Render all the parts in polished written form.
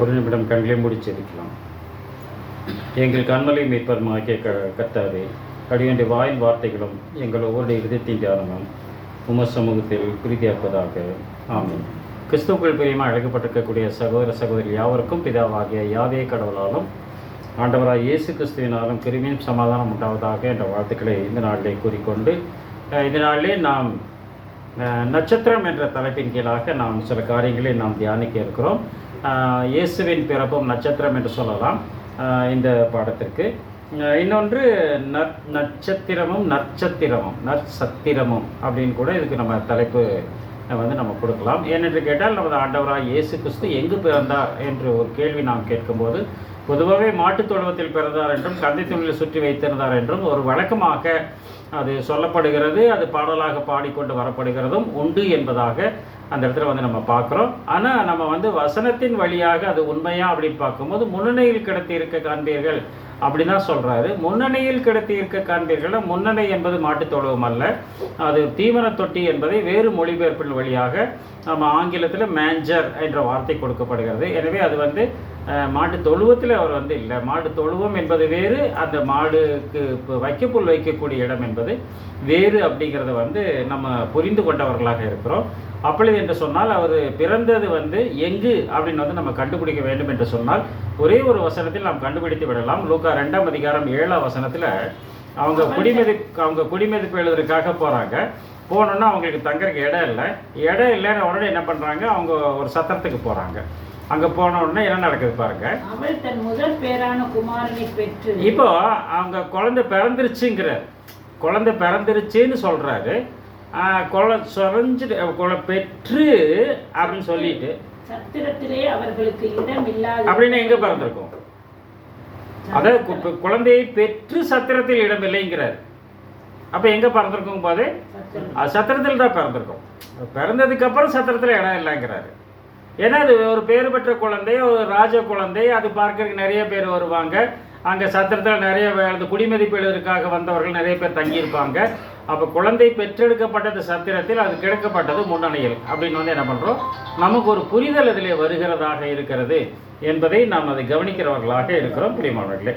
ஒரு நிமிடம் கண்களை முடிச்சிருக்கலாம். எங்கள் கண்மலை மீட்பருமாகிய கர்த்தாவே, அடியேன் வாயின் வார்த்தைகளும் எங்கள் ஒவ்வொரு இதயத்தின் தியானமும் உமர் சமூகத்தில் பிரீதியாக்குவதாக. ஆமென். கிறிஸ்துவுக்குள் பிரியமாக அழைக்கப்பட்டிருக்கக்கூடிய சகோதர சகோதரி யாவருக்கும் பிதாவாகிய யாவே கடவுளாலும் ஆண்டவராக இயேசு கிறிஸ்துவினாலும் கிருபையும் சமாதானம் உண்டாவதாக என்ற வாழ்த்துக்களை இந்த நாளிலே கூறிக்கொண்டு, இந்த நாளிலே நாம் நட்சத்திரம் என்ற தலைப்பின் கீழாக நாம் சில காரியங்களை நாம் தியானிக்க இருக்கிறோம். இயேசுவின் பிறப்பும் நட்சத்திரம் என்று சொல்லலாம் இந்த பாடத்திற்கு. இன்னொன்று நட்சத்திரமும் நற்சத்திரமும் அப்படின்னு கூட இதுக்கு நம்ம தலைப்பு நம்ம கொடுக்கலாம். ஏனென்று கேட்டால் நமது ஆண்டவராக இயேசு கிறிஸ்து எங்கு பிறந்தார் என்று ஒரு கேள்வி நாம் கேட்கும்போது, பொதுவாகவே மாட்டுத் தொழுவத்தில் பிறந்தார் என்றும் கந்தை துணியில் சுற்றி வைத்திருந்தார் என்றும் ஒரு வழக்கமாக அது சொல்லப்படுகிறது. அது பாடலாக பாடிக்கொண்டு வரப்படுகிறதும் உண்டு என்பதாக அந்த இடத்துல நம்ம பார்க்குறோம். ஆனால் நம்ம வசனத்தின் வழியாக அது உண்மையா அப்படின்னு பார்க்கும்போது, முன்னணியில் கிடத்தி இருக்க காண்பீர்கள் அப்படி தான் சொல்கிறாரு. முன்னணியில் கிடத்தி இருக்க காண்பீர்கள், முன்னணி என்பது மாட்டுத் தொழுவம் அல்ல, அது தீவன தொட்டி என்பதை வேறு மொழிபெயர்ப்பின் வழியாக நம்ம ஆங்கிலத்தில் மேஞ்சர் என்ற வார்த்தை கொடுக்கப்படுகிறது. எனவே அது மாட்டு தொழுவத்தில் அவர் இல்லை. மாட்டு தொழுவம் என்பது வேறு, அந்த மாடுக்கு வைக்கப்புல் வைக்கக்கூடிய இடம் என்பது வேறு அப்படிங்கிறத நம்ம புரிந்து கொண்டவர்களாக இருக்கிறோம். அப்பொழுது என்று சொன்னால் அவர் பிறந்தது எங்கு அப்படின்னு நம்ம கண்டுபிடிக்க வேண்டும் என்று சொன்னால் ஒரே ஒரு வசனத்தில் நாம் கண்டுபிடித்து விடலாம். லூக்கா 2ஆம் அதிகாரம் 7ஆம் வசனத்தில் அவங்க குடிமதிப்பு எழுதுறதுக்காக போகிறாங்க. போனோன்னா அவங்களுக்கு தங்கறதுக்கு இடம் இல்லைன்னு உடனே என்ன பண்ணுறாங்க, அவங்க ஒரு சத்திரத்துக்கு போகிறாங்க. அங்கே போன உடனே என்ன நடக்குது பாருங்க. அவள் தன் முதல் பேரான குமாரனை பெற்று, இப்போ அவங்க குழந்தை பிறந்துருச்சுன்னு சொல்றாரு. பெற்று அப்படின்னு சொல்லிட்டு சத்திரத்திலே அவர்களுக்கு இடம் இல்லாத அப்படின்னு எங்க பிறந்திருக்கும்? அதாவது குழந்தையை பெற்று சத்திரத்தில் இடம் இல்லைங்கிறார். அப்ப எங்க பிறந்திருக்கும் போது சத்திரத்தில் தான் பிறந்திருக்கும். பிறந்ததுக்கு அப்புறம் சத்திரத்தில் இடம் இல்லைங்கிறாரு. ஏன்னா அது ஒரு பேர் பெற்ற குழந்தை, ஒரு ராஜ குழந்தை, அது பார்க்கறதுக்கு நிறைய பேர் வருவாங்க. அங்கே சத்திரத்தில் நிறைய அந்த குடிமதிப்பு எழுதுறதுக்காக வந்தவர்கள் நிறைய பேர் தங்கியிருப்பாங்க. அப்போ குழந்தை பெற்றெடுக்கப்பட்டது சத்திரத்தில், அது கிடைக்கப்பட்டது முன்னணியில் அப்படின்னு என்ன பண்ணுறோம், நமக்கு ஒரு புரிதல் அதில் வருகிறதாக இருக்கிறது என்பதை நாம் அதை கவனிக்கிறவர்களாக இருக்கிறோம். பிரியமானவர்களே,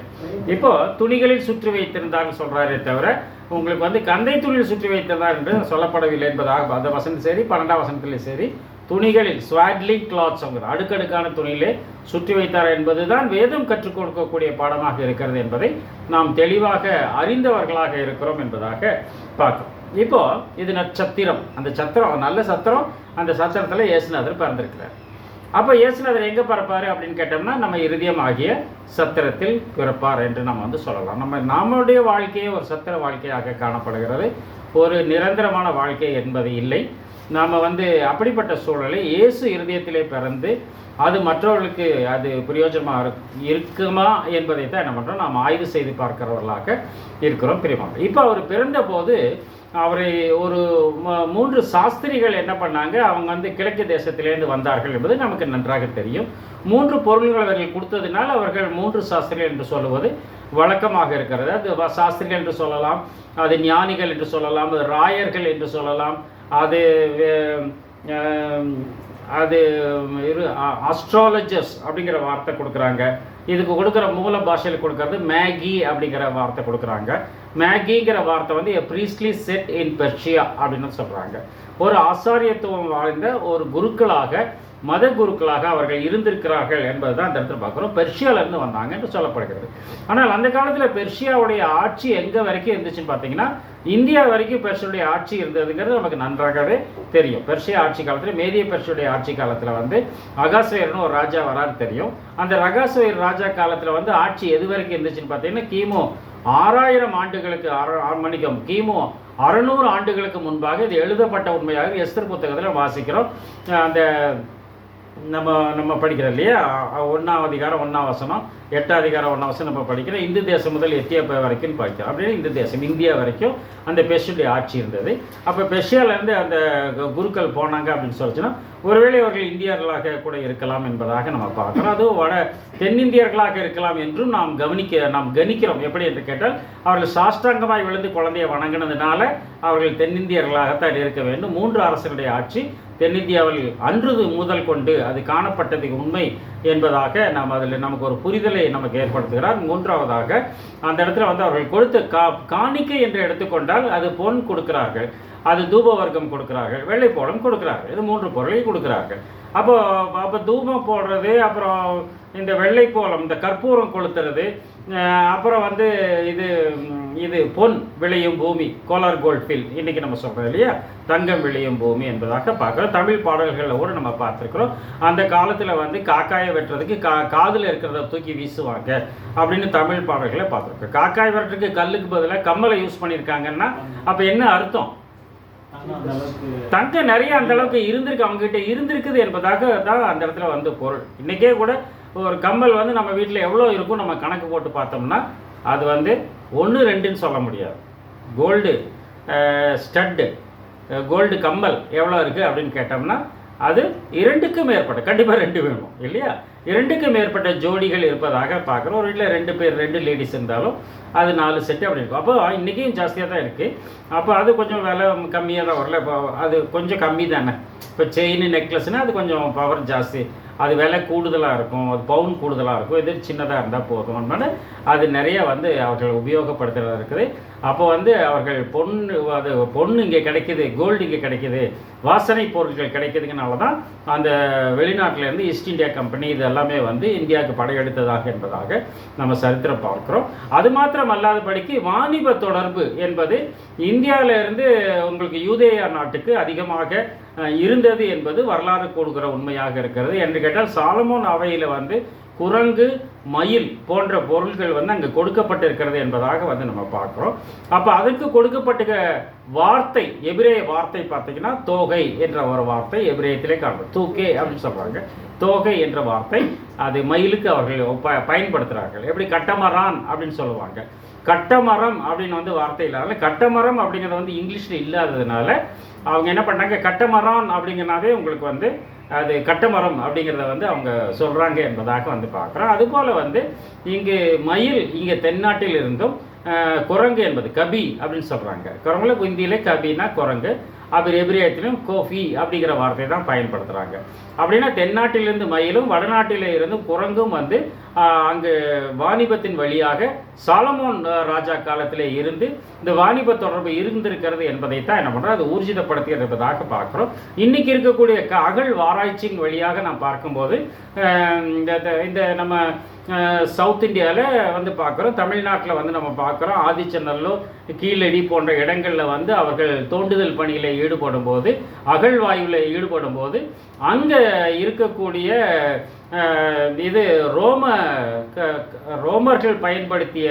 இப்போ துணிகளில் சுற்றி வைத்திருந்தார்கள் சொல்கிறாரே தவிர உங்களுக்கு கந்தை துணியில் சுற்றி வைத்திருந்தார் என்று சொல்லப்படவில்லை என்பதாக அந்த வசனம் சரி, 12ஆம் வசனத்திலே சரி, துணிகளில் ஸ்வாட்லிங் கிளாத்ஸ் அடுக்கடுக்கான துணியிலே சுற்றி வைத்தார் என்பதுதான் வேதம் கற்றுக் கொடுக்கக்கூடிய பாடமாக இருக்கிறது என்பதை நாம் தெளிவாக அறிந்தவர்களாக இருக்கிறோம் என்பதாக பார்க்கிறோம். இப்போ இது நட்சத்திரம், அந்த சத்திரம் நல்ல சத்திரம், அந்த சத்திரத்தில் இயேசுநாதர் பிறந்திருக்கிறார். அப்போ இயேசுநாதர் எங்கே பிறப்பார் அப்படின்னு கேட்டோம்னா நம்ம இருதயம் ஆகிய சத்திரத்தில் பிறப்பார் என்று நம்ம சொல்லலாம். நம்முடைய வாழ்க்கையே ஒரு சத்திர வாழ்க்கையாக காணப்படுகிறது. ஒரு நிரந்தரமான வாழ்க்கை என்பது இல்லை. நாம் அப்படிப்பட்ட சூழலை இயேசு இருதயத்திலே பிறந்து அது மற்றவர்களுக்கு அது பிரயோஜனமாக இருக்குமா என்பதை தான் என்ன பண்ணுறோம், நாம் ஆய்வு செய்து பார்க்கிறவர்களாக இருக்கிறோம். பிரியமாக இப்போ அவர் பிறந்த போது அவரை ஒரு 3 சாஸ்திரிகள் என்ன பண்ணாங்க, அவங்க கிழக்கு தேசத்திலேருந்து வந்தார்கள் என்பது நமக்கு நன்றாக தெரியும். 3 பொருள்கள் அவர்கள் கொடுத்ததினால் அவர்கள் 3 சாஸ்திரிகள் என்று சொல்லுவது வழக்கமாக இருக்கிறது. அது சாஸ்திரிகள் என்று சொல்லலாம், அது ஞானிகள் என்று சொல்லலாம், அது ராயர்கள் என்று சொல்லலாம், அது அஸ்ட்ராலஜர்ஸ் அப்படிங்கிற வார்த்தை கொடுக்குறாங்க. இதுக்கு கொடுக்குற மூல பாஷையில் கொடுக்கறது மேகி அப்படிங்கிற வார்த்தை கொடுக்குறாங்க. மேகிங்கிற வார்த்தை எ ப்ரீஸ்ட்லி செட் இன் பெர்ஷியா அப்படின்னு சொல்கிறாங்க. ஒரு ஆசாரியத்துவம் வாழ்ந்த ஒரு குருக்களாக, மத குருக்களாக அவர்கள் இருந்திருக்கிறார்கள் என்பது தான் அந்த இடத்துல பார்க்குறோம். பெர்ஷியாவிலேருந்து வந்தாங்க என்று சொல்லப்படுகிறது. ஆனால் அந்த காலத்தில் பெர்ஷியாவுடைய ஆட்சி எங்கே வரைக்கும் இருந்துச்சுன்னு பார்த்தீங்கன்னா, இந்தியா வரைக்கும் பெர்ஷியாவுடைய ஆட்சி இருந்ததுங்கிறது நமக்கு நன்றாகவே தெரியும். பெர்ஷியா ஆட்சி காலத்தில், மேதிய பெர்ஷியாவுடைய ஆட்சி காலத்தில் அகாஸ்வேர்னு ஒரு ராஜா வரான்னு தெரியும். அந்த அகாஸ்வேர் ராஜா காலத்தில் ஆட்சி எது வரைக்கும் இருந்துச்சுன்னு பார்த்தீங்கன்னா, கிமு 6000 ஆண்டுகளுக்கு கிமு 600 ஆண்டுகளுக்கு முன்பாக இது எழுதப்பட்ட உண்மையாக எஸ்தர் புத்தகத்தில் வாசிக்கிறோம். அந்த நம்ம படிக்கிறோம் இல்லையா, 1ஆம் அதிகாரம் 1ஆம் வசனம், 8ஆம் அதிகாரம் 1ஆம் வசனம் நம்ம படிக்கிறோம். இந்து தேசம் முதல் எத்தியோப்பியா வரைக்கும் படிக்கிறோம். அப்படின்னு இந்த தேசம் இந்தியா வரைக்கும் அந்த பெர்ஷியாவுடைய ஆட்சி இருந்தது. அப்போ பெர்ஷியாவிலேருந்து அந்த குருக்கள் போனாங்க அப்படின்னு சொல்லிச்சுன்னா ஒருவேளை அவர்கள் இந்தியர்களாக கூட இருக்கலாம் என்பதாக நம்ம பார்க்குறோம். அதுவும் தென்னிந்தியர்களாக இருக்கலாம் என்றும் நாம் கணிக்கிறோம். எப்படி என்று கேட்டால் அவர்கள் சாஷ்டாங்கமாய் விழுந்து குழந்தையை வணங்கினதுனால அவர்கள் தென்னிந்தியர்களாகத்தான் இருக்க வேண்டும். 3 அரசர்களுடைய ஆட்சி தென்னிந்தியாவில் அன்று முதல் கொண்டு அது காணப்பட்டது உண்மை என்பதாக நாம் அதில் நமக்கு ஒரு புரிதலை நமக்கு ஏற்படுத்துகிறார். மூன்றாவதாக அந்த இடத்துல வந்து அவர்கள் கொடுத்த காணிக்கை என்று எடுத்துக்கொண்டால் அது பொன் கொடுக்கிறார்கள், அது தூப வர்க்கம் கொடுக்கிறார்கள், வெள்ளைப்போளம் கொடுக்கிறார்கள். இது 3 பொருளை கொடுக்கிறார்கள். அப்போ தூபம் போடுறது, அப்புறம் இந்த வெள்ளைப்போளம், இந்த கற்பூரம் கொளுத்துறது, அப்புறம் வந்து இது பொன் விளையும் பூமி, கோலார் கோல்ட் ஃபீல்ட் இன்றைக்கி நம்ம சொல்கிறோம் இல்லையா, தங்கம் விளையும் பூமி என்பதாக பார்க்குறோம். தமிழ் பாடல்களில் கூட நம்ம பார்த்துருக்குறோம். அந்த காலத்தில் வந்து காக்காயை வெட்டுறதுக்கு காதில் இருக்கிறத தூக்கி வீசுவாங்க அப்படின்னு தமிழ் பாடல்களை பார்த்துருக்கோம். காக்காய் வெட்டுறதுக்கு கல்லுக்கு பதிலாக கம்மலை யூஸ் பண்ணியிருக்காங்கன்னா அப்போ என்ன அர்த்தம்? தங்கம் நிறைய அந்த அளவுக்கு இருந்திருக்கு, அவங்ககிட்ட இருந்திருக்குது என்பதாக தான் அந்த இடத்துல வந்து பொருள். இன்றைக்கே கூட ஒரு கம்மல் வந்து நம்ம வீட்டில் எவ்வளோ இருக்கும் நம்ம கணக்கு போட்டு பார்த்தோம்னா அது வந்து 1, 2ன்னு சொல்ல முடியாது. கோல்டு ஸ்டட்டு, கோல்டு கம்மல் எவ்வளோ இருக்குது அப்படின்னு கேட்டோம்னா அது 2க்கு மேற்பட்ட, கண்டிப்பாக 2 வேணும் இல்லையா, 2க்கு மேற்பட்ட ஜோடிகள் இருப்பதாக பார்க்குறோம். ஒரு வீட்டில் 2 பேர் 2 லேடிஸ் இருந்தாலும் அது 4 செட்டு அப்படி இருக்கும். அப்போ இன்றைக்கும் ஜாஸ்தியாக தான் இருக்குது. அப்போ அது கொஞ்சம் விலை கம்மியாக தான் வரல. இப்போ அது கொஞ்சம் கம்மி தானே. இப்போ செயின் நெக்லஸ்னால் அது கொஞ்சம் பவர் ஜாஸ்தி, அது விலை கூடுதலாக இருக்கும், அது பவுன் கூடுதலாக இருக்கும். இது சின்னதாக இருந்தால் போதும் அதனால அது நிறைய வந்து அவர்கள் உபயோகப்படுத்துகிறதா இருக்குது. அப்போ வந்து அவர்கள் பொண்ணு இங்கே கிடைக்கிது, கோல்டு இங்கே கிடைக்கிது, வாசனை பொருட்கள் கிடைக்கிதுங்கனால தான் அந்த வெளிநாட்டிலேருந்து ஈஸ்ட் இந்தியா கம்பெனி இது எல்லாமே வந்து இந்தியாவுக்கு படையெடுத்ததாக என்பதாக நம்ம சரித்திரம் பார்க்குறோம். அது மாத்திரம் அல்லாதபடிக்கு வாணிப தொடர்பு என்பது இந்தியாவிலிருந்து உங்களுக்கு யூதேயா நாட்டுக்கு அதிகமாக இருந்தது என்பது வரலாறு கூறுகிற உண்மையாக இருக்கிறது. என்று கேட்டால் சாலமோன் அவையில் வந்து குரங்கு, மயில் போன்ற பொருள்கள் வந்து அங்கே கொடுக்கப்பட்டிருக்கிறது என்பதாக வந்து நம்ம பார்க்குறோம். அப்போ அதுக்கு கொடுக்கப்பட்ட வார்த்தை, எபிரேய வார்த்தை பார்த்தீங்கன்னா தோகை என்ற ஒரு வார்த்தை எபிரேயத்திலே காணும். தூக்கே அப்படின்னு சொல்கிறாங்க. தோகை என்ற வார்த்தை அது மயிலுக்கு அவர்கள் பயன்படுத்துகிறார்கள். எப்படி கட்டமரான் அப்படின்னு சொல்லுவாங்க. கட்டமரம் அப்படின்னு வந்து வார்த்தை இல்லாத, கட்டமரம் அப்படிங்கிறது வந்து இங்கிலீஷில் இல்லாததுனால அவங்க என்ன பண்ணாங்க, கட்டமரான் அப்படிங்கிறனாவே உங்களுக்கு வந்து அது கட்டமரம் அப்படிங்கிறத வந்து அவங்க சொல்கிறாங்க என்பதாக வந்து பார்க்குறோம். அதுபோல் வந்து இங்கு மயில் இங்கே தென்னாட்டில் இருந்தும் குரங்கு என்பது கபி அப்படின்னு சொல்கிறாங்க. குரங்குல ஹிந்தியிலே கபின்னா குரங்கு, அப்படி எபிரேயத்திலும் கோஃபி அப்படிங்கிற வார்த்தை தான் பயன்படுத்துகிறாங்க. அப்படின்னா தென்னாட்டிலிருந்து மயிலும் வடநாட்டிலே இருந்தும் குரங்கும் வந்து அங்கு வாணிபத்தின் வழியாக சாலமோன் ராஜா காலத்திலே இருந்து இந்த வாணிப தொடர்பு இருந்திருக்கிறது என்பதைத்தான் என்ன பண்ணுறோம், அது ஊர்ஜிதப்படுத்துகிறதாக பார்க்குறோம். இன்றைக்கி இருக்கக்கூடிய அகழ் ஆராய்ச்சியின் வழியாக நாம் பார்க்கும்போது இந்த நம்ம சவுத் இந்தியாவில் வந்து பார்க்குறோம், தமிழ்நாட்டில் வந்து நம்ம பார்க்குறோம், ஆதிச்சநல்லூ, கீழடி போன்ற இடங்களில் வந்து அவர்கள் தோண்டுதல் பணியில் ஈடுபடும் போது, அகழ்வாயுவில் ஈடுபடும் போது அங்கே இருக்கக்கூடிய இது ரோமர்கள் பயன்படுத்திய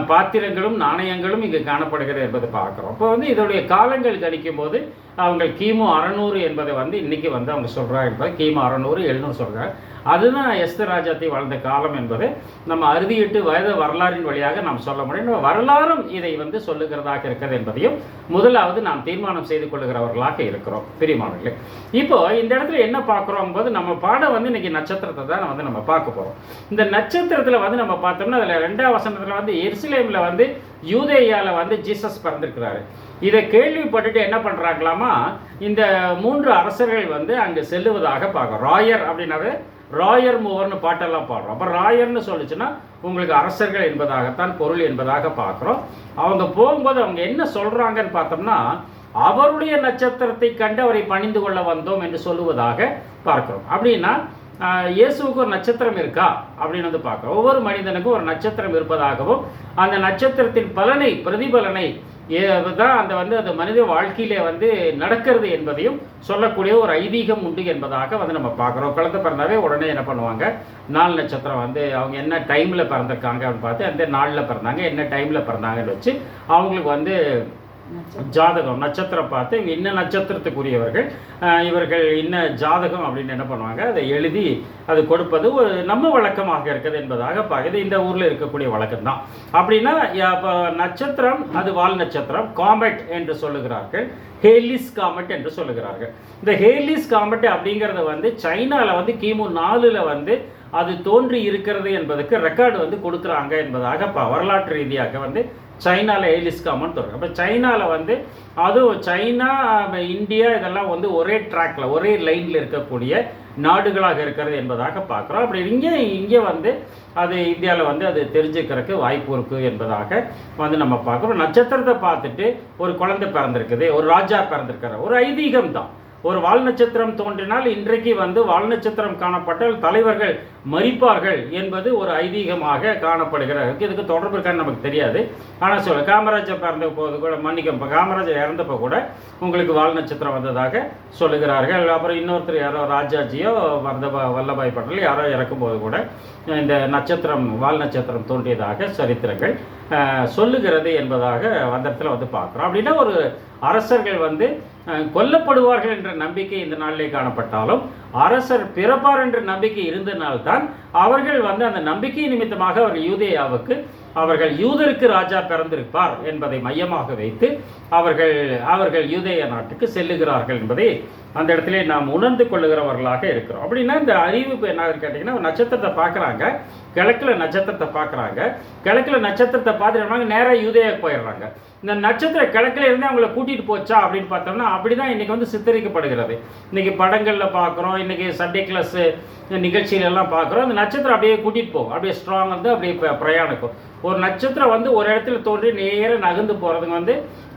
பாத்திரங்களும் நாணயங்களும் இங்கு காணப்படுகிறது என்பதை பார்க்குறோம். அப்போ வந்து இதோடைய காலங்கள் கணிக்கும் போது அவங்க கிமு 600 என்பதை வந்து இன்றைக்கி வந்து அவங்க சொல்கிறாங்க என்பது கிமு 600, 700 சொல்கிறாங்க. அதுதான் எஸ்தர் ராஜாத்தி வாழ்ந்த காலம் என்பது நம்ம அறுதியிட்டு வேத வரலாறின் வழியாக நாம் சொல்ல முடியும். வரலாறும் இதை வந்து சொல்லுகிறதாக இருக்கிறது என்பதையும் முதலாவது நாம் தீர்மானம் செய்து கொள்ளுகிறவர்களாக இருக்கிறோம் பிரியமானவர்களே. இப்போ இந்த இடத்துல என்ன பார்க்குறோம் போது நம்ம பாடம் வந்து இன்னைக்கு நட்சத்திரத்தை தான் வந்து நம்ம பார்க்க போகிறோம். இந்த நட்சத்திரத்தில் வந்து நம்ம பார்த்தோம்னா அதில் 2ஆம் வசனத்தில் வந்து எருசலேமில் வந்து யூதேயாவில் வந்து ஜீசஸ் பிறந்திருக்கிறாரு. இதை கேள்விப்பட்டுட்டு என்ன பண்ணுறாங்களாமா, இந்த 3 அரசர்கள் வந்து அங்கே செல்லுவதாக பார்க்குறோம். ராயர் அப்படின்னாவே ராயர் மூவர்னு பாட்டெல்லாம் பாடுறோம். அப்போ ராயர்னு சொல்லிச்சுன்னா உங்களுக்கு அரசர்கள் என்பதாகத்தான் பொருள் என்பதாக பார்க்குறோம். அவங்க போகும்போது அவங்க என்ன சொல்கிறாங்கன்னு பார்த்தோம்னா, அவருடைய நட்சத்திரத்தை கண்டு அவரை பணிந்து கொள்ள வந்தோம் என்று சொல்லுவதாக பார்க்குறோம். அப்படின்னா இயேசுவுக்கு ஒரு நட்சத்திரம் இருக்கா அப்படின்னு வந்து பார்க்குறோம். ஒவ்வொரு மனிதனுக்கும் ஒரு நட்சத்திரம் இருப்பதாகவும் அந்த நட்சத்திரத்தின் பலனை பிரதிபலனை தான் அந்த வந்து அந்த மனித வாழ்க்கையிலே வந்து நடக்கிறது என்பதையும் சொல்லக்கூடிய ஒரு ஐதீகம் உண்டு என்பதாக வந்து நம்ம பார்க்குறோம். குழந்தை பிறந்தாவே உடனே என்ன பண்ணுவாங்க, 4 நட்சத்திரம் வந்து அவங்க என்ன டைமில் பிறந்திருக்காங்க அப்படின்னு பார்த்து அந்த நாளில் பிறந்தாங்க, என்ன டைமில் பிறந்தாங்கன்னு வச்சு அவங்களுக்கு வந்து ஜாதகம் நட்சத்திரம் பார்த்து இவங்க இன்ன நட்சத்திரத்துக்குரியவர்கள், இவர்கள் இன்ன ஜாதகம் அப்படின்னு என்ன பண்ணுவாங்க, அதை எழுதி அது கொடுப்பது ஒரு நம்ம வழக்கமாக இருக்குது என்பதாக பார்க்குது. இந்த ஊரில் இருக்கக்கூடிய வழக்கம் தான். அப்படின்னா நட்சத்திரம் அது வால் நட்சத்திரம், காமெட் என்று சொல்லுகிறார்கள், ஹேலிஸ் காமெட் என்று சொல்லுகிறார்கள். இந்த ஹேலிஸ் காமெட் அப்படிங்கிறத வந்து சைனாவில் வந்து கிமு 4 வந்து அது தோன்றி இருக்கிறது என்பதற்கு ரெக்கார்டு வந்து கொடுக்குறாங்க என்பதாக வரலாற்று ரீதியாக வந்து சைனாவில் ஏலிஸ்காமன்னு சொல்கிறாங்க. அப்போ சைனாவில் வந்து அதுவும் சைனா, இந்தியா இதெல்லாம் வந்து ஒரே ட்ராக்கில் ஒரே லைனில் இருக்கக்கூடிய நாடுகளாக இருக்கிறது என்பதாக பார்க்குறோம். அப்படி இங்கே வந்து அது இந்தியாவில் வந்து அது தெரிஞ்சுக்கிறதுக்கு வாய்ப்பு இருக்குது என்பதாக வந்து நம்ம பார்க்குறோம். நட்சத்திரத்தை பார்த்துட்டு ஒரு குழந்தை பிறந்திருக்குது, ஒரு ராஜா பிறந்திருக்கிற ஒரு ஐதீகம் தான். ஒரு வால் நட்சத்திரம் தோன்றினால் இன்றைக்கு வந்து வால் நட்சத்திரம் காணப்பட்டால் தலைவர்கள் மரிப்பார்கள் என்பது ஒரு ஐதீகமாக காணப்படுகிறது. இதுக்கு தொடர்பு இருக்கான்னு நமக்கு தெரியாது. ஆனால் சொல்ல காமராஜர் பிறந்த போது கூட, மன்னிக்கும், காமராஜர் இறந்தப்போ கூட உங்களுக்கு வால் நட்சத்திரம் வந்ததாக சொல்லுகிறார்கள். அப்புறம் இன்னொருத்தர் யாரோ ராஜாஜியோ வல்லபாய் பட்டேல் யாரோ இறக்கும்போது கூட இந்த நட்சத்திரம் வால் நட்சத்திரம் தோன்றியதாக சரித்திரங்கள் சொல்லுகிறது என்பதாக அந்த இடத்துல வந்து பார்க்குறோம். அப்படின்னா ஒரு அரசர்கள் வந்து கொல்லப்படுவார்கள் என்ற நம்பிக்கை இந்த நாளிலே காணப்பட்டாலும் அரசர் பிறப்பார் என்ற நம்பிக்கை இருந்தனால்தான் அவர்கள் வந்து அந்த நம்பிக்கை நிமித்தமாக அவர்கள் யூதேயாவுக்கு அவர்கள் யூதருக்கு ராஜா பிறந்திருப்பார் என்பதை மையமாக வைத்து அவர்கள் யூதேய நாட்டுக்கு செல்லுகிறார்கள் என்பதை அந்த இடத்துல நாம் உணர்ந்து கொள்ளுகிறவர்களாக இருக்கிறோம். அப்படின்னா இந்த அறிவிப்பு என்ன கேட்டிங்கன்னா, ஒரு நட்சத்திரத்தை பார்க்குறாங்க, கிழக்கில் நட்சத்திரத்தை பார்க்குறாங்க, கிழக்கில் நட்சத்திரத்தை பார்த்துட்டு நேராக யூதேயாவுக்கு போயிடுறாங்க. இந்த நட்சத்திரம் கிழக்கில் இருந்து அவங்கள கூட்டிகிட்டு போச்சா அப்படின்னு பார்த்தோம்னா அப்படி தான் இன்றைக்கி வந்து சித்தரிக்கப்படுகிறது. இன்றைக்கி படங்களில் பார்க்குறோம், இன்றைக்கி சண்டே கிளாஸ் நிகழ்ச்சியிலெல்லாம் பார்க்குறோம். அந்த நட்சத்திரம் அப்படியே கூட்டிகிட்டு போகும், அப்படியே ஸ்ட்ராங் வந்து அப்படியே பிரயாணிக்கும். ஒரு நட்சத்திரம் வந்து ஒரு இடத்துல தோன்றி நேராக நகர்ந்து போகிறதுங்க வந்து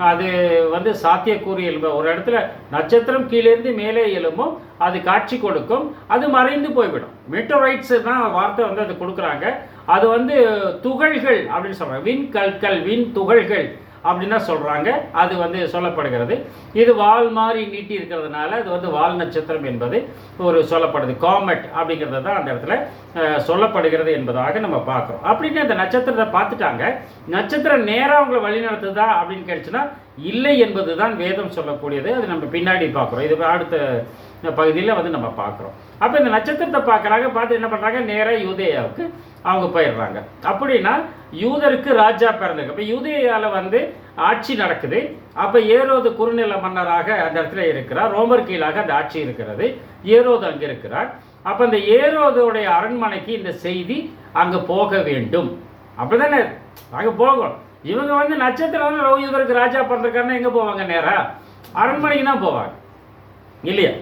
அது வந்து சாத்தியக்கூறு எழும்ப. ஒரு இடத்துல நட்சத்திரம் கீழேருந்து மேலே எழும்பும், அது காட்சி கொடுக்கும், அது மறைந்து போய்விடும். மீட்டோரைட்ஸ் தான் வார்த்தை வந்து அது கொடுக்குறாங்க. அது வந்து துகள்கள் அப்படின்னு சொல்கிறாங்க, விண் கற்கள், விண் துகள்கள் அப்படின்னா சொல்கிறாங்க. அது வந்து சொல்லப்படுகிறது. இது வால் மாதிரி நீட்டி இருக்கிறதுனால அது வந்து வால் நட்சத்திரம் என்பது ஒரு சொல்லப்படுது. காமெட் அப்படிங்கிறது தான் அந்த இடத்துல சொல்லப்படுகிறது என்பதாக நம்ம பார்க்குறோம். அப்படின்னு அந்த நட்சத்திரத்தை பார்த்துட்டாங்க. நட்சத்திரம் நேராக அவங்களை வழிநடத்துதா அப்படின்னு கேட்டுச்சுன்னா இல்லை என்பது தான் வேதம் சொல்லக்கூடியது. அது நம்ம பின்னாடி பார்க்குறோம். இது அடுத்த பகுதியில் வந்து நம்ம பார்க்குறோம். அப்போ இந்த நட்சத்திரத்தை பார்க்குறாங்க, பார்த்து என்ன பண்ணுறாங்க, நேராக யூதேயாவுக்கு அவங்க போயிடுறாங்க. அப்படின்னா யூதருக்கு ராஜா பிறந்திருக்கு. அப்போ யூதேயாவில் வந்து ஆட்சி நடக்குது. அப்போ ஏரோது குறுநில மன்னராக அந்த இடத்துல இருக்கிறார், ரோமர் கீழாக அந்த ஆட்சி இருக்கிறது. ஏரோது அங்கே இருக்கிறார். அப்போ அந்த ஏரோதுடைய அரண்மனைக்கு இந்த செய்தி அங்கே போக வேண்டும். அப்படி தானே அங்கே போகும். இவங்க வந்து நட்சத்திரம் யூதருக்கு ராஜா பிறந்திருக்காருன்னா எங்கே போவாங்க, நேராக அரண்மனைக்கு தான் போவாங்க இல்லையா?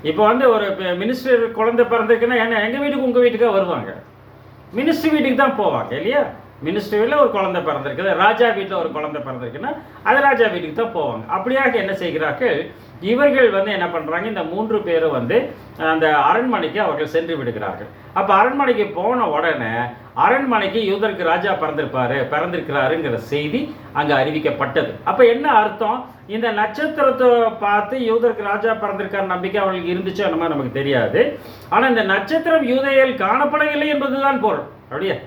இப்போ வந்து ஒரு மினிஸ்டர் குழந்தை பிறந்திருக்குன்னா என்ன எங்கள் வீட்டுக்கு உங்கள் வீட்டுக்காக வருவாங்க, மினிஸ்டர் வீட்டுக்கு தான் போவாங்க இல்லையா? மினிஸ்டர் வீட்டில் ஒரு குழந்தை பிறந்திருக்குது, ராஜா வீட்டில் ஒரு குழந்தை பிறந்திருக்குன்னா அது ராஜா வீட்டுக்கு தான் போவாங்க. அப்படியாக என்ன செய்கிறார்கள், இவர்கள் வந்து என்ன பண்ணுறாங்க, இந்த 3 பேரும் வந்து அந்த அரண்மனைக்கு அவர்கள் சென்று விடுகிறார்கள். அப்போ அரண்மனைக்கு போன உடனே அரண்மனைக்கு யூதருக்கு ராஜா பிறந்திருக்கிறாருங்கிற செய்தி அங்கே அறிவிக்கப்பட்டது. அப்போ என்ன அர்த்தம், இந்த நட்சத்திரத்தை பார்த்து யூதருக்கு ராஜா பிறந்திருக்கார் நம்பிக்கை அவர்களுக்கு இருந்துச்சோ என்னமோ நமக்கு தெரியாது. ஆனால் இந்த நட்சத்திரம் யூதேயில் காணப்படவில்லை என்பதுதான் பொருள். அப்படியே